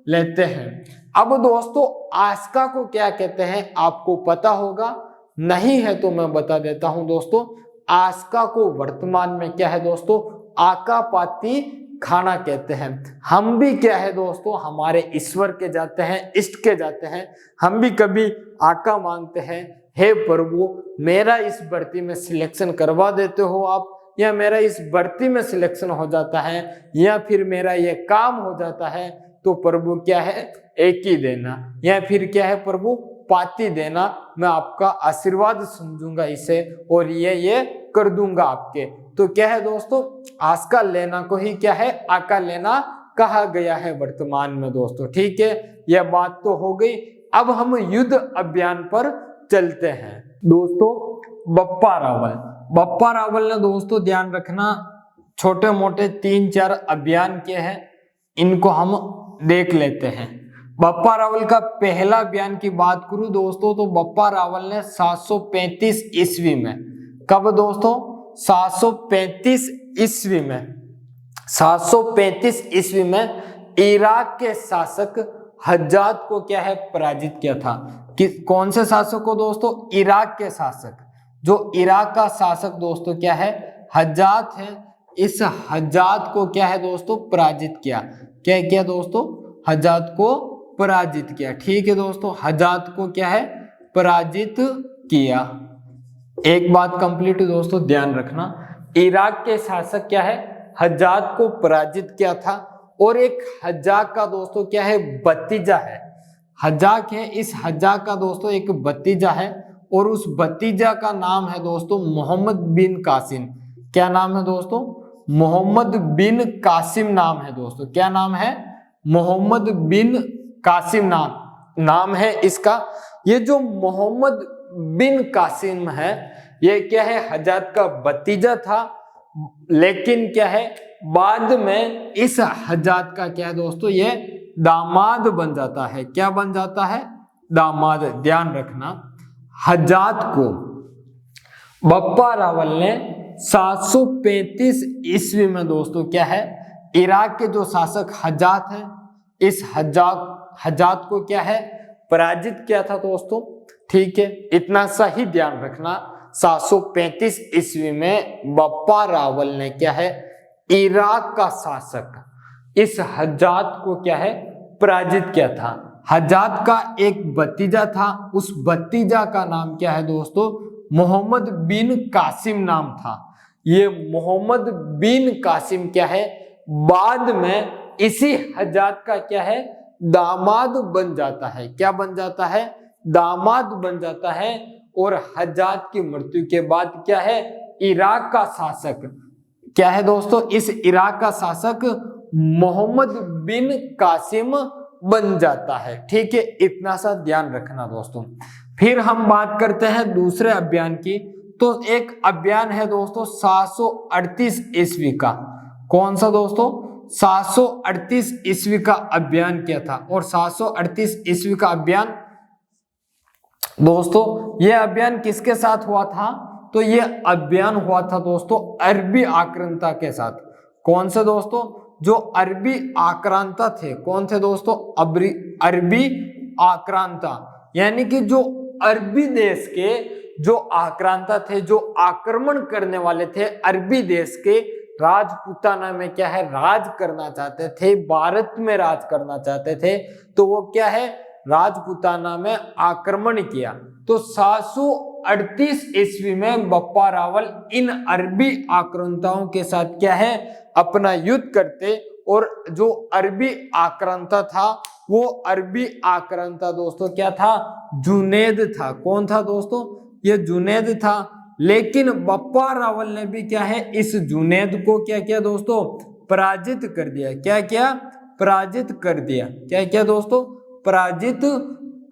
लेते हैं। अब दोस्तों आस्का को क्या कहते हैं आपको पता होगा, नहीं है तो मैं बता देता हूं दोस्तों। आस्का को वर्तमान में क्या है दोस्तों, आकापाती खाना कहते हैं। हम भी क्या है दोस्तों, हमारे ईश्वर के जाते हैं, इष्ट के जाते हैं, हम भी कभी आका मांगते हैं, हे प्रभु मेरा इस भर्ती में सिलेक्शन करवा देते हो आप, या मेरा इस भर्ती में सिलेक्शन हो जाता है, या फिर मेरा ये काम हो जाता है, तो प्रभु क्या है, एक ही देना, या फिर क्या है प्रभु पाती देना, मैं आपका आशीर्वाद समझूंगा इसे और ये कर दूंगा आपके। तो क्या है दोस्तों, आस्का लेना को ही क्या है, आका लेना कहा गया है वर्तमान में दोस्तों। ठीक है, यह बात तो हो गई। अब हम युद्ध अभियान पर चलते हैं दोस्तों। बप्पा रावल ने दोस्तों ध्यान रखना छोटे मोटे 3-4 अभियान किए हैं, इनको हम देख लेते हैं। बप्पा रावल का पहला अभियान की बात करूं दोस्तों तो बप्पा रावल ने 735 ईस्वी में, कब दोस्तों, 735 ईस्वी में, 735 ईस्वी में इराक के शासक हज्जाज को क्या है, पराजित किया था। कौन से शासक को दोस्तों, इराक के शासक, जो इराक का शासक दोस्तों क्या है, हज्जाज है। इस हज्जाज को क्या है दोस्तों, पराजित किया। क्या किया दोस्तों, हज्जाज को पराजित किया। ठीक है दोस्तों, हज्जाज को क्या है, पराजित किया। एक बात कंप्लीट दोस्तों ध्यान रखना, इराक के शासक क्या है, हज्जाज को पराजित किया था। और एक हज्जाज का दोस्तों क्या है, भतीजा है, हज्जाज है, इस हज्जाज का दोस्तों एक भतीजा है और उस भतीजा का नाम है दोस्तों मोहम्मद बिन कासिम। क्या नाम है दोस्तों, मोहम्मद बिन कासिम नाम है दोस्तों। क्या नाम है, मोहम्मद बिन कासिम नाम है इसका। ये जो मोहम्मद बिन कासिम है ये क्या है, हज्जाज का भतीजा था, लेकिन क्या है बाद में इस हज्जाज का क्या है दोस्तों, ये दामाद बन जाता है। क्या बन जाता है, दामाद। ध्यान रखना, हज्जाज को बप्पा रावल ने 735 ईस्वी में दोस्तों क्या है, इराक के जो शासक हज्जाज है, इस हज्जाज को क्या है, पराजित किया था दोस्तों। ठीक है, इतना सा ही ध्यान रखना। 735 ईस्वी में बप्पा रावल ने क्या है, इराक का शासक इस हज्जाज को क्या है, पराजित किया था। हज्जाज का एक भतीजा था, उस भतीजा का नाम क्या है दोस्तों, मोहम्मद बिन कासिम नाम था। ये मोहम्मद बिन कासिम क्या है, बाद में इसी हज्जाज का क्या है, दामाद बन जाता है। क्या बन जाता है, दामाद बन जाता है। और हज्जाज की मृत्यु के बाद क्या है, इराक का शासक क्या है दोस्तों, इस इराक का शासक मोहम्मद बिन कासिम बन जाता है। ठीक है, इतना सा ध्यान रखना दोस्तों। फिर हम बात करते हैं दूसरे अभियान की। तो एक अभियान है दोस्तों 738 ईस्वी का। कौन सा दोस्तों, 738 ईस्वी का अभियान किया था। और 738 ईस्वी का अभियान दोस्तों, यह अभियान किसके साथ हुआ था, तो यह अभियान हुआ था दोस्तों अरबी आक्रांता के साथ। कौन से दोस्तों, जो अरबी आक्रांता थे, कौन थे दोस्तों, अरबी आक्रांता, यानी कि जो अरबी देश के जो आक्रांता थे, जो आक्रमण करने वाले थे अरबी देश के, राजपूताना में क्या है राज करना चाहते थे, भारत में राज करना चाहते थे, तो वो क्या है राजपूताना में आक्रमण किया। तो 738 ईस्वी में बप्पा रावल इन अरबी आक्रांताओं के साथ क्या है अपना युद्ध करते, और जो अरबी आक्रांता था वो अरबी आक्रांता दोस्तों क्या था जुनैद था। कौन था दोस्तों ये जुनैद था। लेकिन बप्पा रावल ने भी क्या है इस जुनैद को क्या किया दोस्तों पराजित कर दिया। क्या किया पराजित कर दिया। क्या किया दोस्तों पराजित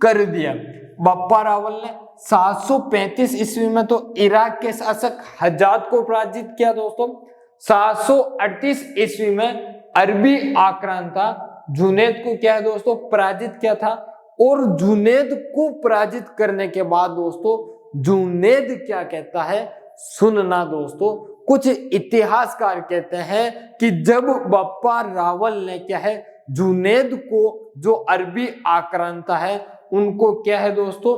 कर दिया। बप्पा रावल ने 735 ईस्वी में तो इराक के शासक हज्जाज को पराजित किया दोस्तों। 738 ईस्वी में अरबी आक्रांता जुनैद को क्या है दोस्तों पराजित किया था। और जुनैद को पराजित करने के बाद दोस्तों जुनैद क्या कहता है सुनना दोस्तों, कुछ इतिहासकार कहते हैं कि जब बप्पा रावल ने क्या है जुनैद को जो अरबी आक्रांता है उनको क्या है दोस्तों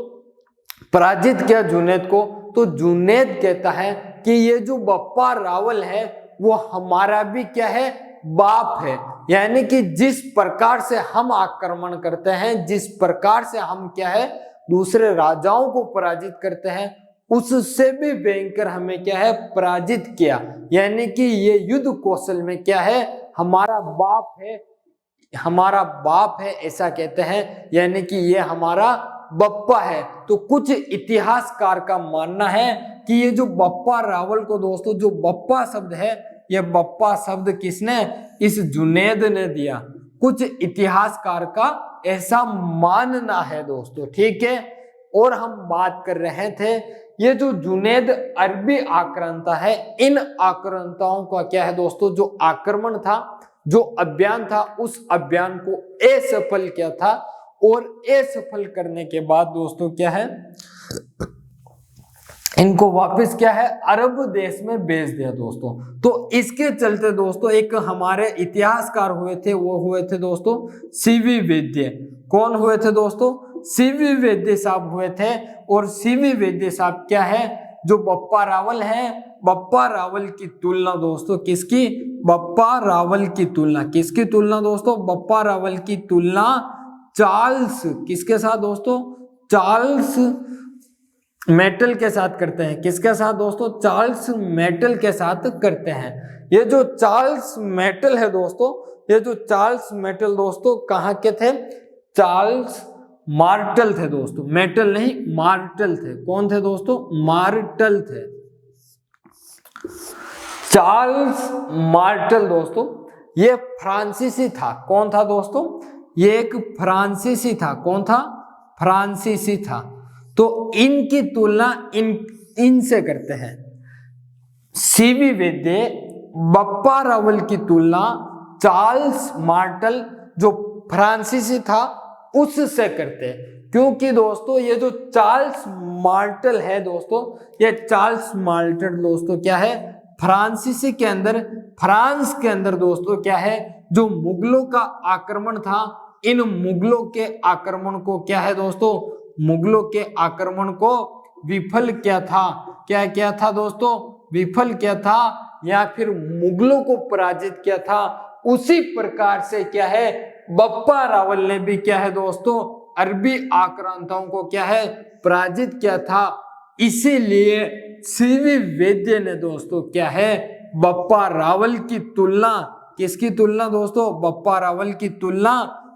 पराजित किया जुनैद को, तो जुनैद कहता है कि ये जो बप्पा रावल है वो हमारा भी क्या है बाप है। यानी कि जिस प्रकार से हम आक्रमण करते हैं, जिस प्रकार से हम क्या है दूसरे राजाओं को पराजित करते हैं, उससे भी भयंकर हमें क्या है पराजित किया। यानी कि ये युद्ध कौशल में क्या है हमारा बाप है, हमारा बाप है ऐसा कहते हैं। यानी कि ये हमारा बप्पा है। तो कुछ इतिहासकार का मानना है कि ये जो बप्पा रावल को दोस्तों जो बप्पा शब्द है ये बप्पा शब्द किसने इस जुनैद ने दिया। कुछ इतिहासकार का ऐसा मानना है दोस्तों, ठीक है। और हम बात कर रहे थे ये जो जुनैद अरबी आक्रांता है, इन आक्रांताओं का क्या है दोस्तों जो आक्रमण था, जो अभियान था, उस अभियान को असफल किया था। और असफल करने के बाद दोस्तों क्या है इनको वापस क्या है अरब देश में भेज दिया दोस्तों। तो इसके चलते दोस्तों एक हमारे इतिहासकार हुए थे, वो हुए थे दोस्तों सीवी वैद्य। कौन हुए थे दोस्तों सीवी वैद्य साहब हुए थे। और सीवी वैद्य साहब क्या है जो बप्पा रावल है, बप्पा रावल की तुलना दोस्तों किसकी बप्पा रावल की तुलना किसकी तुलना दोस्तों बप्पा रावल की तुलना चार्ल्स किसके साथ दोस्तों चार्ल्स मेटल के साथ करते हैं। किसके साथ दोस्तों चार्ल्स मेटल के साथ करते हैं। ये जो चार्ल्स मेटल है दोस्तों, ये जो चार्ल्स मेटल दोस्तों कहाँ के थे चार्ल्स मार्टल थे दोस्तों, मेटल नहीं मार्टल थे। कौन थे दोस्तों मार्टल थे। चार्ल्स मार्टल दोस्तों ये फ्रांसीसी था। कौन था दोस्तों ये एक फ्रांसीसी था। कौन था फ्रांसीसी था। तो इनकी तुलना इनसे करते हैं। सीवी वैद्य बप्पा रावल की तुलना चार्ल्स मार्टल जो फ्रांसीसी था उससे करते हैं। क्योंकि दोस्तों ये जो चार्ल्स मार्टल है दोस्तों, ये चार्ल्स मार्टल दोस्तों क्या है फ्रांसीसी के अंदर, फ्रांस के अंदर दोस्तों क्या है जो मुगलों का आक्रमण था, इन मुगलों के आक्रमण को क्या है दोस्तों मुगलों के आक्रमण को विफल किया था। क्या किया था दोस्तों विफल किया था या फिर मुगलों को पराजित किया था। उसी प्रकार से क्या है बप्पा रावल ने भी क्या है दोस्तों अरबी आक्रांताओं को क्या है पराजित किया था। इसीलिए सीवी वैद्य ने दोस्तों क्या है बप्पा रावल की तुलना किसकी तुलना दोस्तों बप्पा रावल की तुलना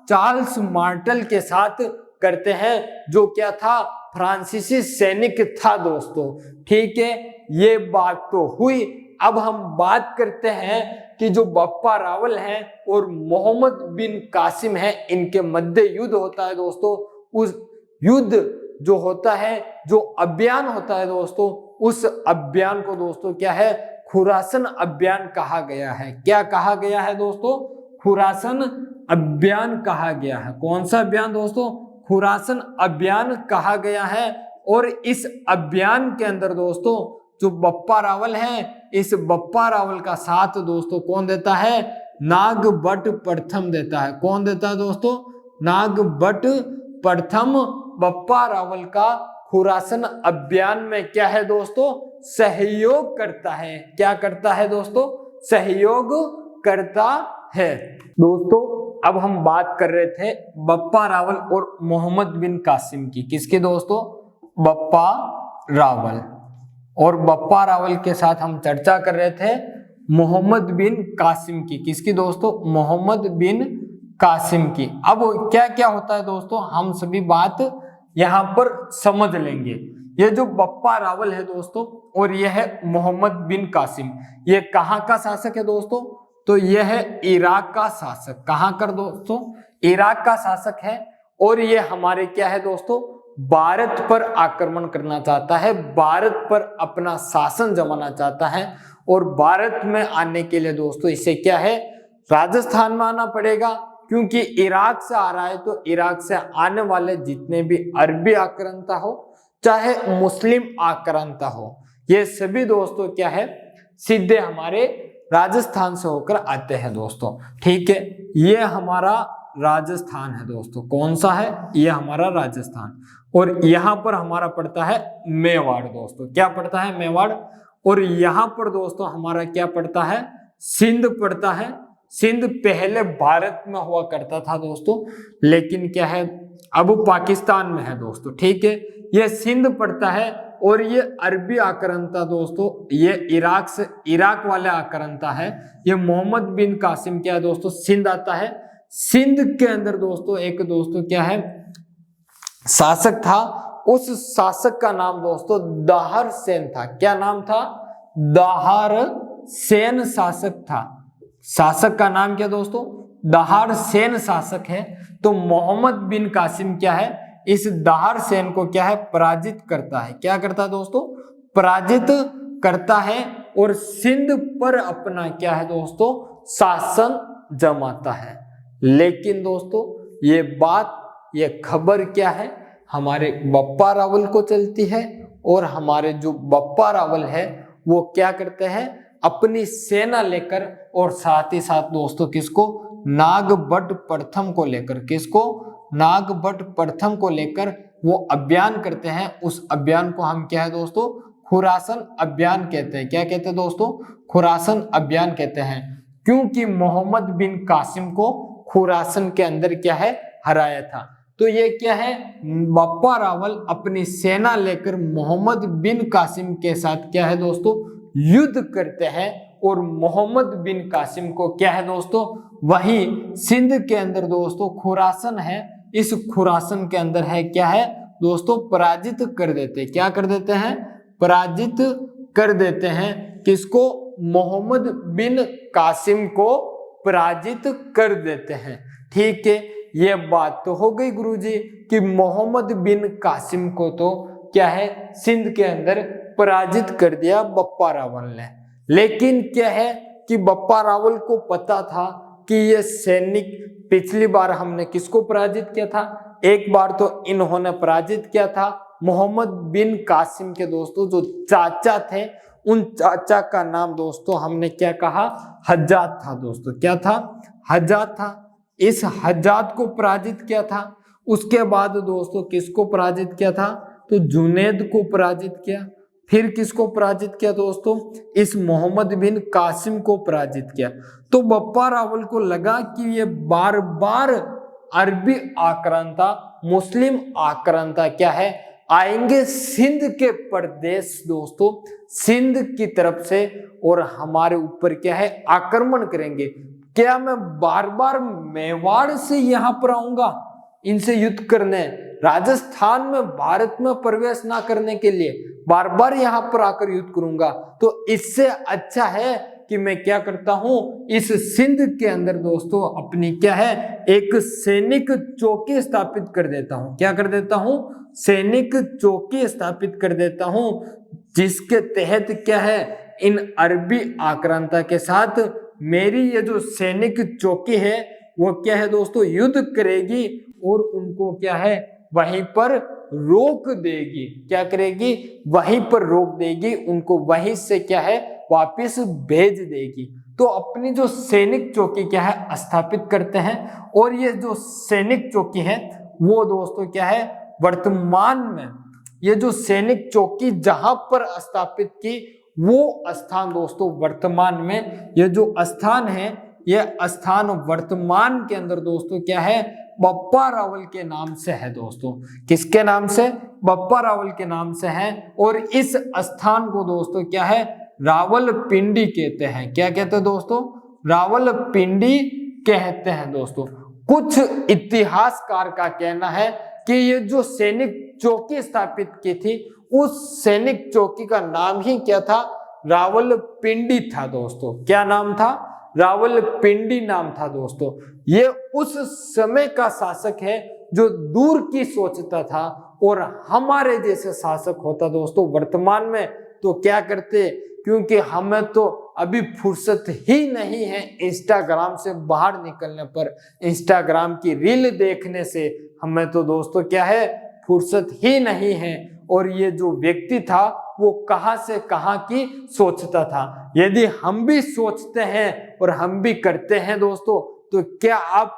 चार्ल्स मार्टल के साथ करते हैं जो क्या था फ्रांसीसी सैनिक था दोस्तों, ठीक है। ये बात तो हुई। अब हम बात करते हैं कि जो बप्पा रावल हैं और मोहम्मद बिन कासिम है, इनके मध्य युद्ध होता है दोस्तों। उस युद्ध जो होता है, जो अभियान होता है दोस्तों, उस अभियान को दोस्तों क्या है खुरासन अभियान कहा गया है। क्या कहा गया है दोस्तों खुरासन अभियान कहा गया है। कौन सा अभियान दोस्तों खुरासन अभियान कहा गया है। और इस अभियान के अंदर दोस्तों जो बप्पा रावल है, इस बप्पा रावल का साथ दोस्तों कौन देता है नागभट्ट प्रथम देता है। कौन देता है दोस्तों नागभट्ट प्रथम बप्पा रावल का खुरासन अभियान में क्या है दोस्तों सहयोग करता है। क्या करता है दोस्तों सहयोग करता है। दोस्तों अब हम बात कर रहे थे बप्पा रावल और मोहम्मद बिन कासिम की। किसकी दोस्तों? बप्पा रावल। और बप्पा रावल के साथ हम चर्चा कर रहे थे मोहम्मद बिन कासिम की। किसकी दोस्तों? मोहम्मद बिन कासिम की। अब क्या क्या होता है दोस्तों, हम सभी बात यहां पर समझ लेंगे। ये जो बप्पा रावल है दोस्तों और ये है मोहम्मद बिन कासिम, ये कहां का शासक है दोस्तों? तो यह है इराक का शासक। कहां कर दोस्तों? इराक का शासक है। और ये हमारे क्या है दोस्तों? भारत पर आक्रमण करना चाहता है, भारत पर अपना शासन जमाना चाहता है। और भारत में आने के लिए दोस्तों इसे क्या है? राजस्थान में आना पड़ेगा, क्योंकि इराक से आ रहा है तो इराक से आने वाले जितने भी अरबी आक्रांता हो चाहे मुस्लिम आक्रांता हो, ये सभी दोस्तों क्या है? सीधे हमारे राजस्थान से होकर आते हैं दोस्तों। ठीक है, ये हमारा राजस्थान है दोस्तों। कौन सा है? ये हमारा राजस्थान। और यहां पर हमारा पड़ता है मेवाड़ दोस्तों। क्या पड़ता है? मेवाड़। और यहां पर दोस्तों हमारा क्या पड़ता है? सिंध पड़ता है। सिंध पहले भारत में हुआ करता था दोस्तों, लेकिन क्या है अब पाकिस्तान में है दोस्तों। ठीक है, ये सिंध पड़ता है। और ये अरबी आक्रांता दोस्तों, ये इराक से, इराक वाले आक्रांता है। ये मोहम्मद बिन कासिम क्या है दोस्तों? सिंध आता है। सिंध के अंदर दोस्तों एक दोस्तों क्या है? शासक था। उस शासक का नाम दोस्तों दाहर सेन था। क्या नाम था? दाहर सेन शासक था। शासक का नाम क्या दोस्तों? दाहर सेन शासक है। तो मोहम्मद बिन कासिम क्या है? इस दाहर सेन को क्या है? पराजित करता है। क्या करता है दोस्तों? पराजित करता है और सिंध पर अपना क्या है दोस्तों? शासन जमाता है। लेकिन दोस्तों ये बात, ये खबर क्या है? हमारे बप्पा रावल को चलती है। और हमारे जो बप्पा रावल है वो क्या करते हैं? अपनी सेना लेकर और साथ ही साथ दोस्तों किसको? नागभट्ट प्रथम को लेकर। किसको? नागभट्ट प्रथम को लेकर वो अभियान करते हैं। उस अभियान को हम क्या है दोस्तों? खुरासन अभियान कहते हैं। क्या कहते हैं दोस्तों? खुरासन अभियान कहते हैं, क्योंकि मोहम्मद बिन कासिम को खुरासन के अंदर क्या है? हराया था। तो ये क्या है? बप्पा रावल अपनी सेना लेकर मोहम्मद बिन कासिम के साथ क्या है दोस्तों? युद्ध करते हैं। और मोहम्मद बिन कासिम को क्या है दोस्तों? वही सिंध के अंदर दोस्तों खुरासन है, इस खुरासन के अंदर है क्या है दोस्तों? पराजित कर देते। क्या कर देते हैं? पराजित कर देते हैं। किसको? मोहम्मद बिन कासिम को पराजित कर देते हैं। ठीक है, ये बात तो हो गई गुरुजी कि मोहम्मद बिन कासिम को तो क्या है? सिंध के अंदर पराजित कर दिया बप्पा रावल ने। लेकिन क्या है कि बप्पा रावल को पता था कि ये सैनिक, पिछली बार हमने किसको पराजित किया था? एक बार तो इन्होंने पराजित किया था मोहम्मद बिन कासिम के दोस्तों जो चाचा थे, उन चाचा का नाम दोस्तों हमने क्या कहा? हज्जात था दोस्तों। क्या था? हज्जात था। इस हज्जात को पराजित किया था। उसके बाद दोस्तों किसको पराजित किया था? तो जुनैद को पराजित किया। फिर किसको पराजित किया दोस्तों? इस मोहम्मद बिन कासिम को पराजित किया। तो बप्पा रावल को लगा कि ये बार बार अरबी आक्रांता, मुस्लिम आक्रांता क्या है? आएंगे सिंध के प्रदेश दोस्तों, सिंध की तरफ से, और हमारे ऊपर क्या है? आक्रमण करेंगे। क्या मैं बार बार मेवाड़ से यहां पर आऊंगा इनसे युद्ध करने? राजस्थान में भारत में प्रवेश ना करने के लिए बार बार यहां पर आकर युद्ध करूंगा? तो इससे अच्छा है कि मैं क्या करता हूं? इस सिंध के अंदर दोस्तों अपनी क्या है? एक सैनिक चौकी स्थापित कर देता हूं। क्या कर देता हूं? सैनिक चौकी स्थापित कर देता हूं, जिसके तहत क्या है? इन अरबी आक्रांता के साथ मेरी ये जो सैनिक चौकी है वो क्या है दोस्तों? युद्ध करेगी और उनको क्या है? वहीं पर रोक देगी। क्या करेगी? वहीं पर रोक देगी, उनको वहीं से क्या है? वापस भेज देगी। तो अपनी जो सैनिक चौकी क्या है? स्थापित करते हैं। और ये जो सैनिक चौकी है वो दोस्तों क्या है? वर्तमान में ये जो सैनिक चौकी जहां पर स्थापित की वो स्थान दोस्तों वर्तमान में, ये जो स्थान है ये स्थान वर्तमान के अंदर दोस्तों क्या है, बप्पा रावल के नाम से है दोस्तों। किसके नाम से? बप्पा रावल के नाम से है। और इस स्थान को दोस्तों क्या है, रावलपिंडी कहते हैं। क्या कहते हैं दोस्तों? रावलपिंडी कहते हैं दोस्तों। कुछ इतिहासकार का कहना है कि ये जो सैनिक चौकी स्थापित की थी, उस सैनिक चौकी का नाम ही क्या था, रावलपिंडी था दोस्तों। क्या नाम था? रावलपिंडी नाम था दोस्तों। ये उस समय का शासक है जो दूर की सोचता था, और हमारे जैसे शासक होता दोस्तों वर्तमान में तो क्या करते, क्योंकि हमें तो अभी फुर्सत ही नहीं है इंस्टाग्राम से बाहर निकलने पर, इंस्टाग्राम की रील देखने से हमें तो दोस्तों क्या है, फुर्सत ही नहीं है। और ये जो व्यक्ति था वो कहां से कहां की सोचता था। यदि हम भी सोचते हैं और हम भी करते हैं दोस्तों, तो क्या आप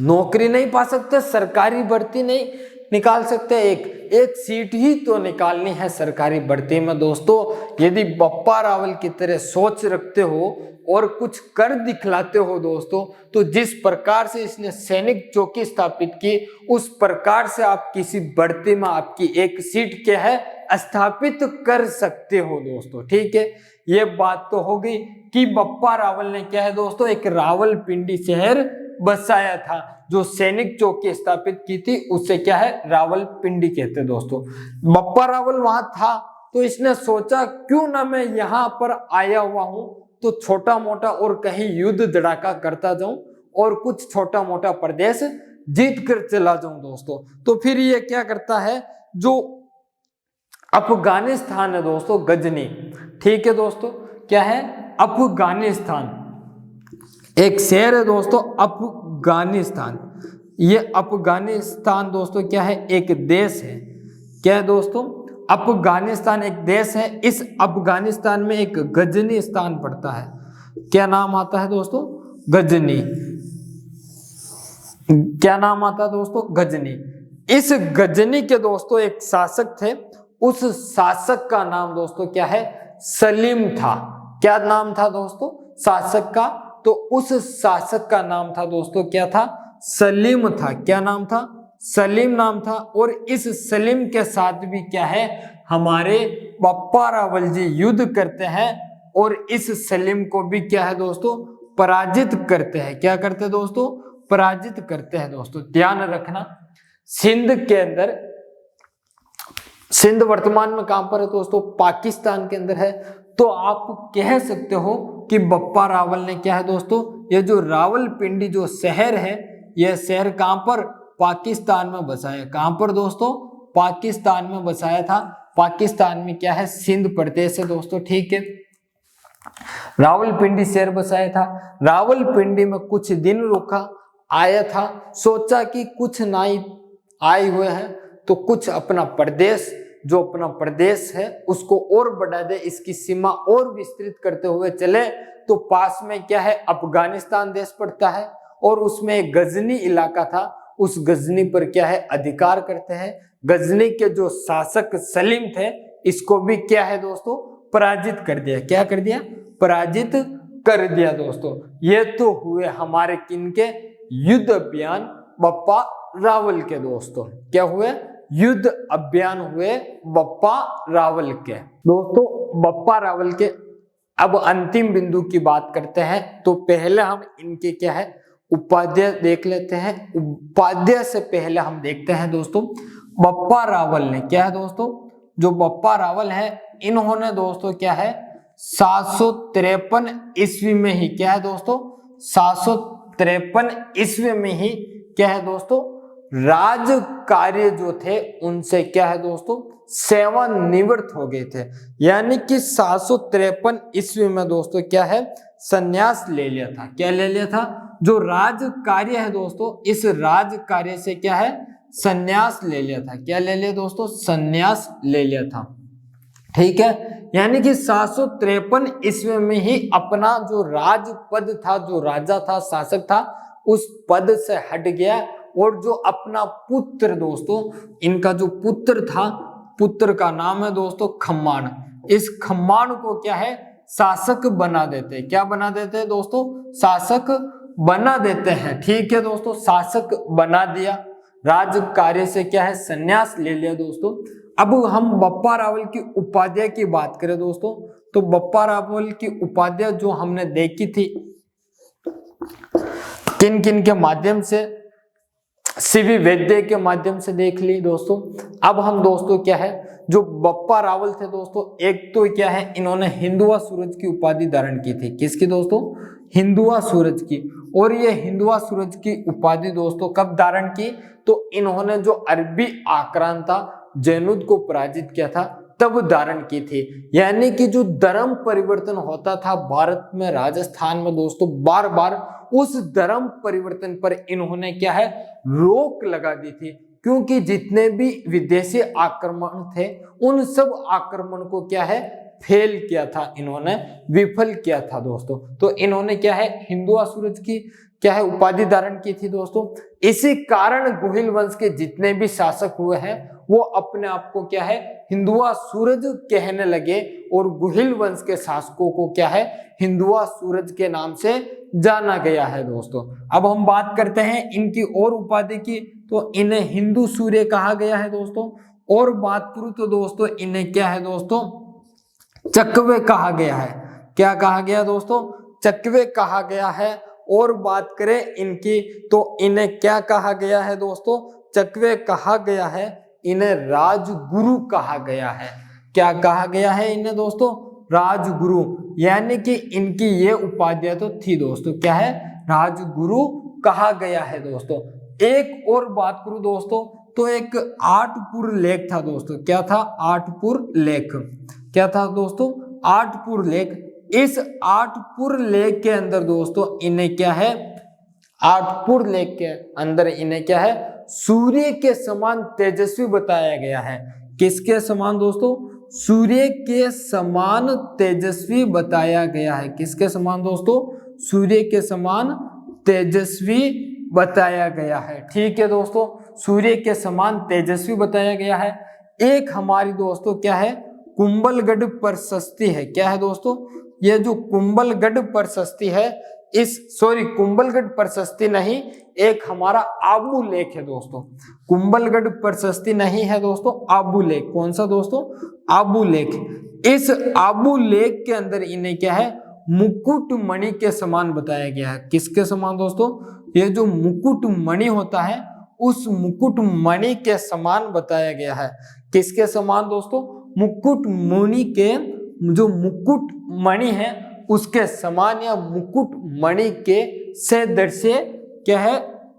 नौकरी नहीं पा सकते, सरकारी भर्ती नहीं निकाल सकते? एक सीट ही तो निकालनी है सरकारी भर्ती में दोस्तों। यदि बप्पा रावल की तरह सोच रखते हो और कुछ कर दिखलाते हो दोस्तों, तो जिस प्रकार से इसने सैनिक चौकी स्थापित की, उस प्रकार से आप किसी भर्ती में आपकी एक सीट क्या है, स्थापित कर सकते हो दोस्तों। ठीक है, ये बात तो हो गई कि बप्पा रावल ने क्या है दोस्तों, एक रावलपिंडी शहर बसाया था। जो सैनिक चौकी स्थापित की थी उसे क्या है, रावलपिंडी कहते हैं दोस्तों। बप्पा रावल वहां था तो इसने सोचा क्यों ना मैं यहाँ पर आया हुआ हूं तो छोटा मोटा और कहीं युद्ध धड़ाका करता जाऊं और कुछ छोटा मोटा प्रदेश जीत कर चला जाऊं दोस्तों। तो फिर ये क्या करता है, जो अफगानिस्तान है दोस्तों, गजनी, ठीक है दोस्तों, क्या है, अफगानिस्तान एक शहर है दोस्तों, अफगानिस्तान। ये अफगानिस्तान दोस्तों क्या है, एक देश है। क्या है दोस्तों? अफगानिस्तान एक देश है। इस अफगानिस्तान में एक गजनी स्थान पड़ता है। क्या नाम आता है दोस्तों? गजनी। क्या नाम आता है दोस्तों? गजनी। इस गजनी के दोस्तों एक शासक थे। उस शासक का नाम दोस्तों क्या है, सलीम था। क्या नाम था दोस्तों शासक का? तो उस शासक का नाम था दोस्तों क्या था, सलीम था। क्या नाम था? सलीम नाम था। और इस सलीम के साथ भी क्या है, हमारे बप्पा रावल जी युद्ध करते हैं और इस सलीम को भी क्या है दोस्तों, पराजित करते हैं। क्या करते हैं दोस्तों? पराजित करते हैं दोस्तों। ध्यान रखना, सिंध के अंदर, सिंध वर्तमान में कहां पर है दोस्तों, पाकिस्तान के अंदर है। तो आप कह सकते हो कि बप्पा रावल ने क्या है दोस्तों, ये जो रावलपिंडी जो शहर है, यह शहर कहां पर, पाकिस्तान में बसाया। कहां पर दोस्तों? पाकिस्तान में बसाया था। पाकिस्तान में क्या है, सिंध प्रदेश है दोस्तों। ठीक है, रावलपिंडी शहर बसाया था। रावलपिंडी में कुछ दिन रुका, आया था, सोचा कि कुछ नाई आए हुए हैं तो कुछ अपना प्रदेश, जो अपना प्रदेश है उसको और बढ़ा दे, इसकी सीमा और विस्तृत करते हुए चले। तो पास में क्या है, अफगानिस्तान देश पड़ता है और उसमें एक गजनी इलाका था। उस गजनी पर क्या है, अधिकार करते हैं। गजनी के जो शासक सलीम थे, इसको भी क्या है दोस्तों, पराजित कर दिया। क्या कर दिया? पराजित कर दिया दोस्तों। ये तो हुए हमारे किनके, युद्ध अभियान बप्पा रावल के दोस्तों। क्या हुए? युद्ध अभियान हुए बप्पा रावल के दोस्तों। बप्पा रावल के अब अंतिम बिंदु की बात करते हैं। तो पहले हम इनके क्या है, उपाध्याय देख लेते हैं। उपाध्याय से पहले हम देखते हैं दोस्तों, बप्पा रावल ने क्या है दोस्तों, जो बप्पा रावल है, इन्होंने दोस्तों क्या है, 753 ईस्वी में ही क्या है दोस्तों, 753 ईस्वी में ही क्या है दोस्तों, राज कार्य जो थे उनसे क्या है दोस्तों, सेवानिवृत्त हो गए थे। यानी कि 753 ईस्वी में दोस्तों क्या है, संन्यास ले लिया था। क्या ले लिया था? जो राज कार्य है दोस्तों, इस राज कार्य से क्या है, संन्यास ले लिया था। क्या ले लिया दोस्तों? संन्यास ले लिया था। ठीक है, यानी कि 753 ईस्वी में ही अपना जो राज पद था, जो राजा था, शासक था, उस पद से हट गया। और जो अपना पुत्र दोस्तों, इनका जो पुत्र था, पुत्र का नाम है दोस्तों खम्मान। इस खम्बाण को क्या है, शासक बना देते हैं। क्या बना देते हैं दोस्तों, शासक बना देते हैं। ठीक है दोस्तों, शासक बना दिया, राज कार्य से क्या है, संन्यास ले लिया दोस्तों। अब हम बप्पा रावल की उपाध्याय की बात करें दोस्तों, तो बप्पा रावल की उपाध्याय जो हमने देखी थी किन किन के माध्यम से, सीवी वैद्य के माध्यम से देख ली दोस्तों। अब हम दोस्तों क्या है, जो बप्पा रावल थे दोस्तों, एक तो क्या है, इन्होंने हिंदुआ सूरज की उपाधि धारण की थी। किसकी दोस्तों, हिंदुआ सूरज की। और ये हिंदुआ सूरज की उपाधि दोस्तों कब धारण की, तो इन्होंने जो अरबी आक्रांता जैनुद को पराजित किया था तब धारण की थी। यानी कि जो धर्म परिवर्तन होता था भारत में, राजस्थान में दोस्तों, बार बार उस धर्म परिवर्तन पर इन्होंने क्या है, रोक लगा दी थी। क्योंकि जितने भी विदेशी आक्रमण थे उन सब आक्रमण को क्या है, फेल किया था इन्होंने, विफल किया था दोस्तों। तो इन्होंने क्या है, हिंदुआ सूरज की क्या है, उपाधि धारण की थी दोस्तों। इसी कारण गुहिल वंश के जितने भी शासक हुए हैं वो अपने आप को क्या है, हिंदुआ सूरज कहने लगे, और गुहिल वंश के शासकों को क्या है, हिंदुआ सूरज के नाम से जाना गया है दोस्तों। अब हम बात करते हैं इनकी और उपाधि की, तो इन्हें हिंदू सूर्य कहा गया है दोस्तों। और बात करूं तो दोस्तों इन्हें क्या है दोस्तों, चकवे कहा गया है। क्या कहा गया दोस्तों, चकवे कहा गया है। और बात करें इनकी, तो इन्हें क्या कहा गया है दोस्तों, चकवे कहा गया है। इन्हें राजगुरु कहा गया है। क्या कहा गया है इन्हें दोस्तों, राजगुरु। यानी कि इनकी ये उपाधियां तो थी दोस्तों, क्या है, राजगुरु कहा गया है दोस्तों। एक और बात करूं दोस्तों, तो एक आठपुर लेख था दोस्तों। क्या था, आठपुर लेख। क्या था दोस्तों, आठपुर लेख। इस आठपुर लेख के अंदर दोस्तों इन्हें क्या है, आठपुर लेख के अंदर इन्हें क्या है, सूर्य के समान तेजस्वी बताया गया है। किसके समान दोस्तों, सूर्य के समान तेजस्वी बताया गया है। किसके समान दोस्तों, सूर्य के समान तेजस्वी बताया गया है। ठीक है दोस्तों, सूर्य के समान तेजस्वी बताया गया है। एक हमारी दोस्तों क्या है, कुंभलगढ़ प्रशस्ति है। क्या है दोस्तों, ये जो कुंभलगढ़ प्रशस्ति है, कुंभलगढ़ प्रशस्ति नहीं, एक हमारा आबू लेख है दोस्तों। कुंभलगढ़ प्रशस्ति नहीं है दोस्तों, आबू लेख। कौन सा दोस्तों, आबू लेख। इस आबू लेख के अंदर इन्हें क्या है, मुकुट मणि के समान बताया गया है। किसके समान दोस्तों, ये जो मुकुट मणि होता है उस मुकुट मणि के समान बताया गया है। किसके समान दोस्तों, मुकुट मणि के, जो मुकुट मणि है उसके समान या मुकुट मणि के से दृश्य क्या है,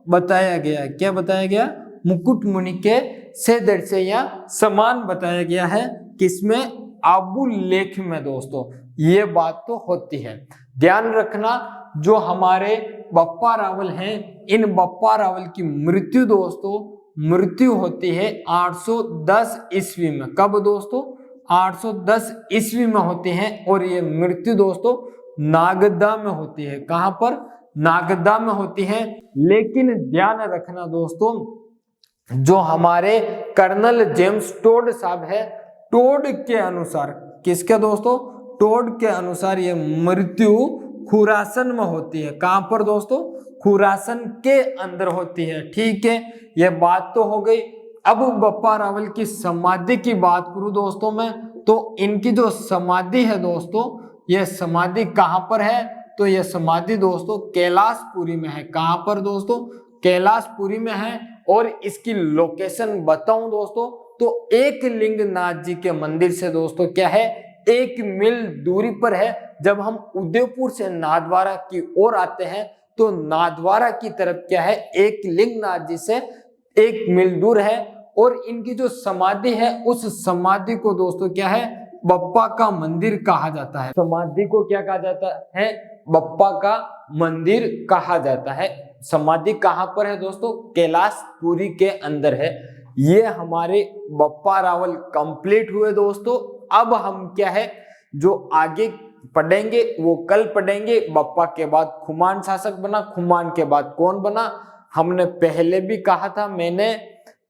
बताया गया है। क्या बताया गया, मुकुट मणि के से दृश्य या समान बताया गया है। किसमें, आबू लेख में दोस्तों। ये बात तो होती है, ध्यान रखना। जो हमारे बप्पा रावल हैं, इन बप्पा रावल की मृत्यु दोस्तों, मृत्यु होती है 810 ईस्वी में। कब दोस्तों, 810 ईस्वी में होती है। और ये मृत्यु दोस्तों नागदा में होती है। कहां पर, नागदा में होती है। लेकिन ध्यान रखना दोस्तों, जो हमारे कर्नल जेम्स टोड साहब है, टोड के अनुसार, किसके दोस्तों, टोड के अनुसार ये मृत्यु खुरासन में होती है। कहां पर दोस्तों, खुरासन के अंदर होती है। ठीक है, ये बात तो हो गई। अब बप्पा रावल की समाधि की बात करूं दोस्तों मैं, तो इनकी जो समाधि है दोस्तों, यह समाधि कहां पर है, तो यह समाधि दोस्तों कैलाशपुरी में है। कहां पर दोस्तों, कैलाशपुरी में है। और इसकी लोकेशन बताऊं दोस्तों, तो एक लिंगनाथ जी के मंदिर से दोस्तों क्या है, 1 मील दूरी पर है। जब हम उदयपुर से नाथद्वारा की ओर आते हैं तो नाथद्वारा की तरफ क्या है, एक लिंगनाथ जी से 1 मील दूर है। और इनकी जो समाधि है उस समाधि को दोस्तों क्या है, बप्पा का मंदिर कहा जाता है। समाधि को क्या कहा जाता है, बप्पा का मंदिर कहा जाता है। समाधि कहां पर है दोस्तों, कैलाशपुरी के अंदर है। ये हमारे बप्पा रावल कंप्लीट हुए दोस्तों। अब हम क्या है, जो आगे पढ़ेंगे वो कल पढ़ेंगे। बप्पा के बाद खुमान शासक बना, खुमान के बाद कौन बना, हमने पहले भी कहा था मैंने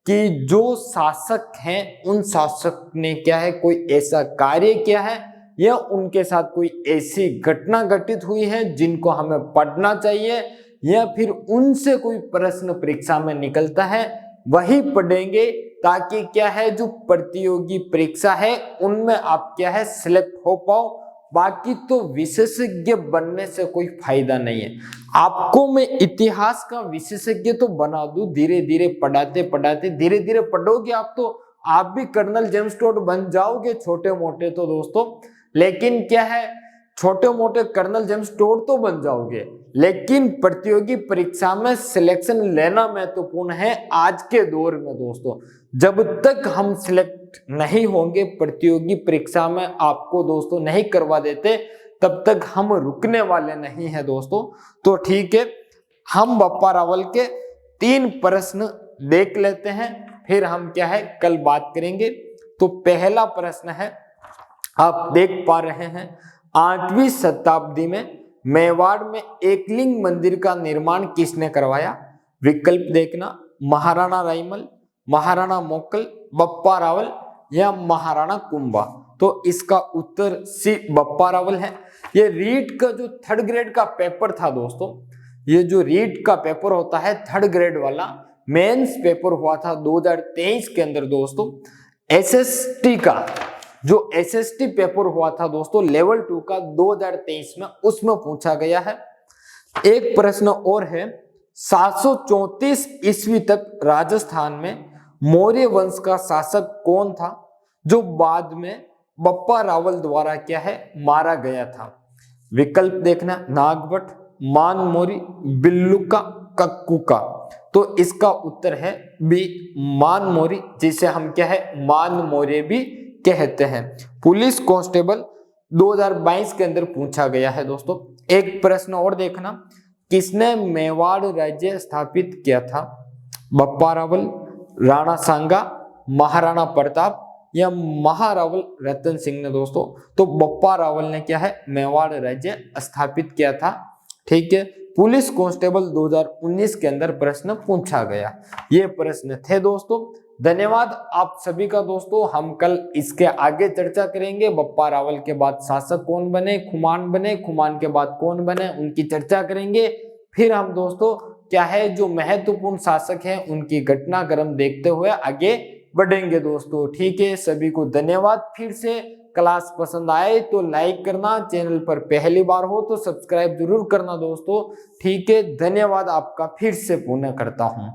कि जो शासक हैं उन शासक ने क्या है कोई ऐसा कार्य किया है या उनके साथ कोई ऐसी घटना घटित हुई है जिनको हमें पढ़ना चाहिए, या फिर उनसे कोई प्रश्न परीक्षा में निकलता है वही पढ़ेंगे, ताकि क्या है जो प्रतियोगी परीक्षा है उनमें आप क्या है सिलेक्ट हो पाओ। बाकी तो विशेषज्ञ बनने से कोई फायदा नहीं है। आपको मैं इतिहास का विशेषज्ञ तो बना दूं, धीरे धीरे पढ़ाते पढ़ाते धीरे धीरे पढ़ोगे आप तो आप भी कर्नल जेम्स टोड बन जाओगे छोटे मोटे तो दोस्तों। लेकिन क्या है छोटे मोटे कर्नल जेम्स टोड तो बन जाओगे, लेकिन प्रतियोगी परीक्षा में सिलेक्शन लेना महत्वपूर्ण है आज के दौर में दोस्तों। जब तक हम सिलेक्ट नहीं होंगे प्रतियोगी परीक्षा में आपको दोस्तों नहीं करवा देते, तब तक हम रुकने वाले नहीं है दोस्तों। तो ठीक है, हम बप्पा रावल के 3 प्रश्न देख लेते हैं, फिर हम क्या है कल बात करेंगे। तो पहला प्रश्न है, आप देख पा रहे हैं 8वीं शताब्दी में मेवाड़ में एकलिंग मंदिर का निर्माण किसने करवाया? विकल्प देखना, महाराणा राइमल, महाराणा मोकल, बप्पा रावल या महाराणा कुंभा। तो इसका उत्तर सी बप्पा रावल है। ये रीट का जो 3rd ग्रेड का पेपर था दोस्तों, ये जो रीट का पेपर होता है 3rd ग्रेड वाला मेंस पेपर हुआ था 2023 के अंदर दोस्तों। एसएसटी का जो एसएसटी पेपर हुआ था दोस्तों लेवल 2 का 2023 में, उसमें पूछा गया है। एक प्रश्न और है, 734 ईस्वी तक राजस्थान में मौर्य वंश का शासक कौन था जो बाद में बप्पा रावल द्वारा क्या है मारा गया था? विकल्प देखना, नागभट्ट, मान मौर्य, बिल्लुका, कक्कुका। तो इसका उत्तर है बी मान मौर्य, जिसे हम क्या है मान मौर्य भी कहते हैं। पुलिस कांस्टेबल 2022 के अंदर पूछा गया है दोस्तों। एक प्रश्न और देखना, किसने मेवाड़ राज्य स्थापित किया था? बप्पा रावल, राणा सांगा, महाराणा प्रताप या महारावल रतन सिंह ने दोस्तों। तो बप्पा रावल ने क्या है मेवाड़ राज्य स्थापित किया था। ठीक है, पुलिस कांस्टेबल 2019 के अंदर प्रश्न पूछा गया। ये प्रश्न थे दोस्तों। धन्यवाद आप सभी का दोस्तों। हम कल इसके आगे चर्चा करेंगे। बप्पा रावल के बाद शासक कौन बने, खुमान बने, खुमान के बाद कौन बने, उनकी चर्चा करेंगे। फिर हम दोस्तों क्या है जो महत्वपूर्ण शासक हैं उनकी घटनाक्रम देखते हुए आगे बढ़ेंगे दोस्तों। ठीक है, सभी को धन्यवाद। फिर से क्लास पसंद आए तो लाइक करना, चैनल पर पहली बार हो तो सब्सक्राइब जरूर करना दोस्तों। ठीक है, धन्यवाद आपका फिर से पुनः करता हूं।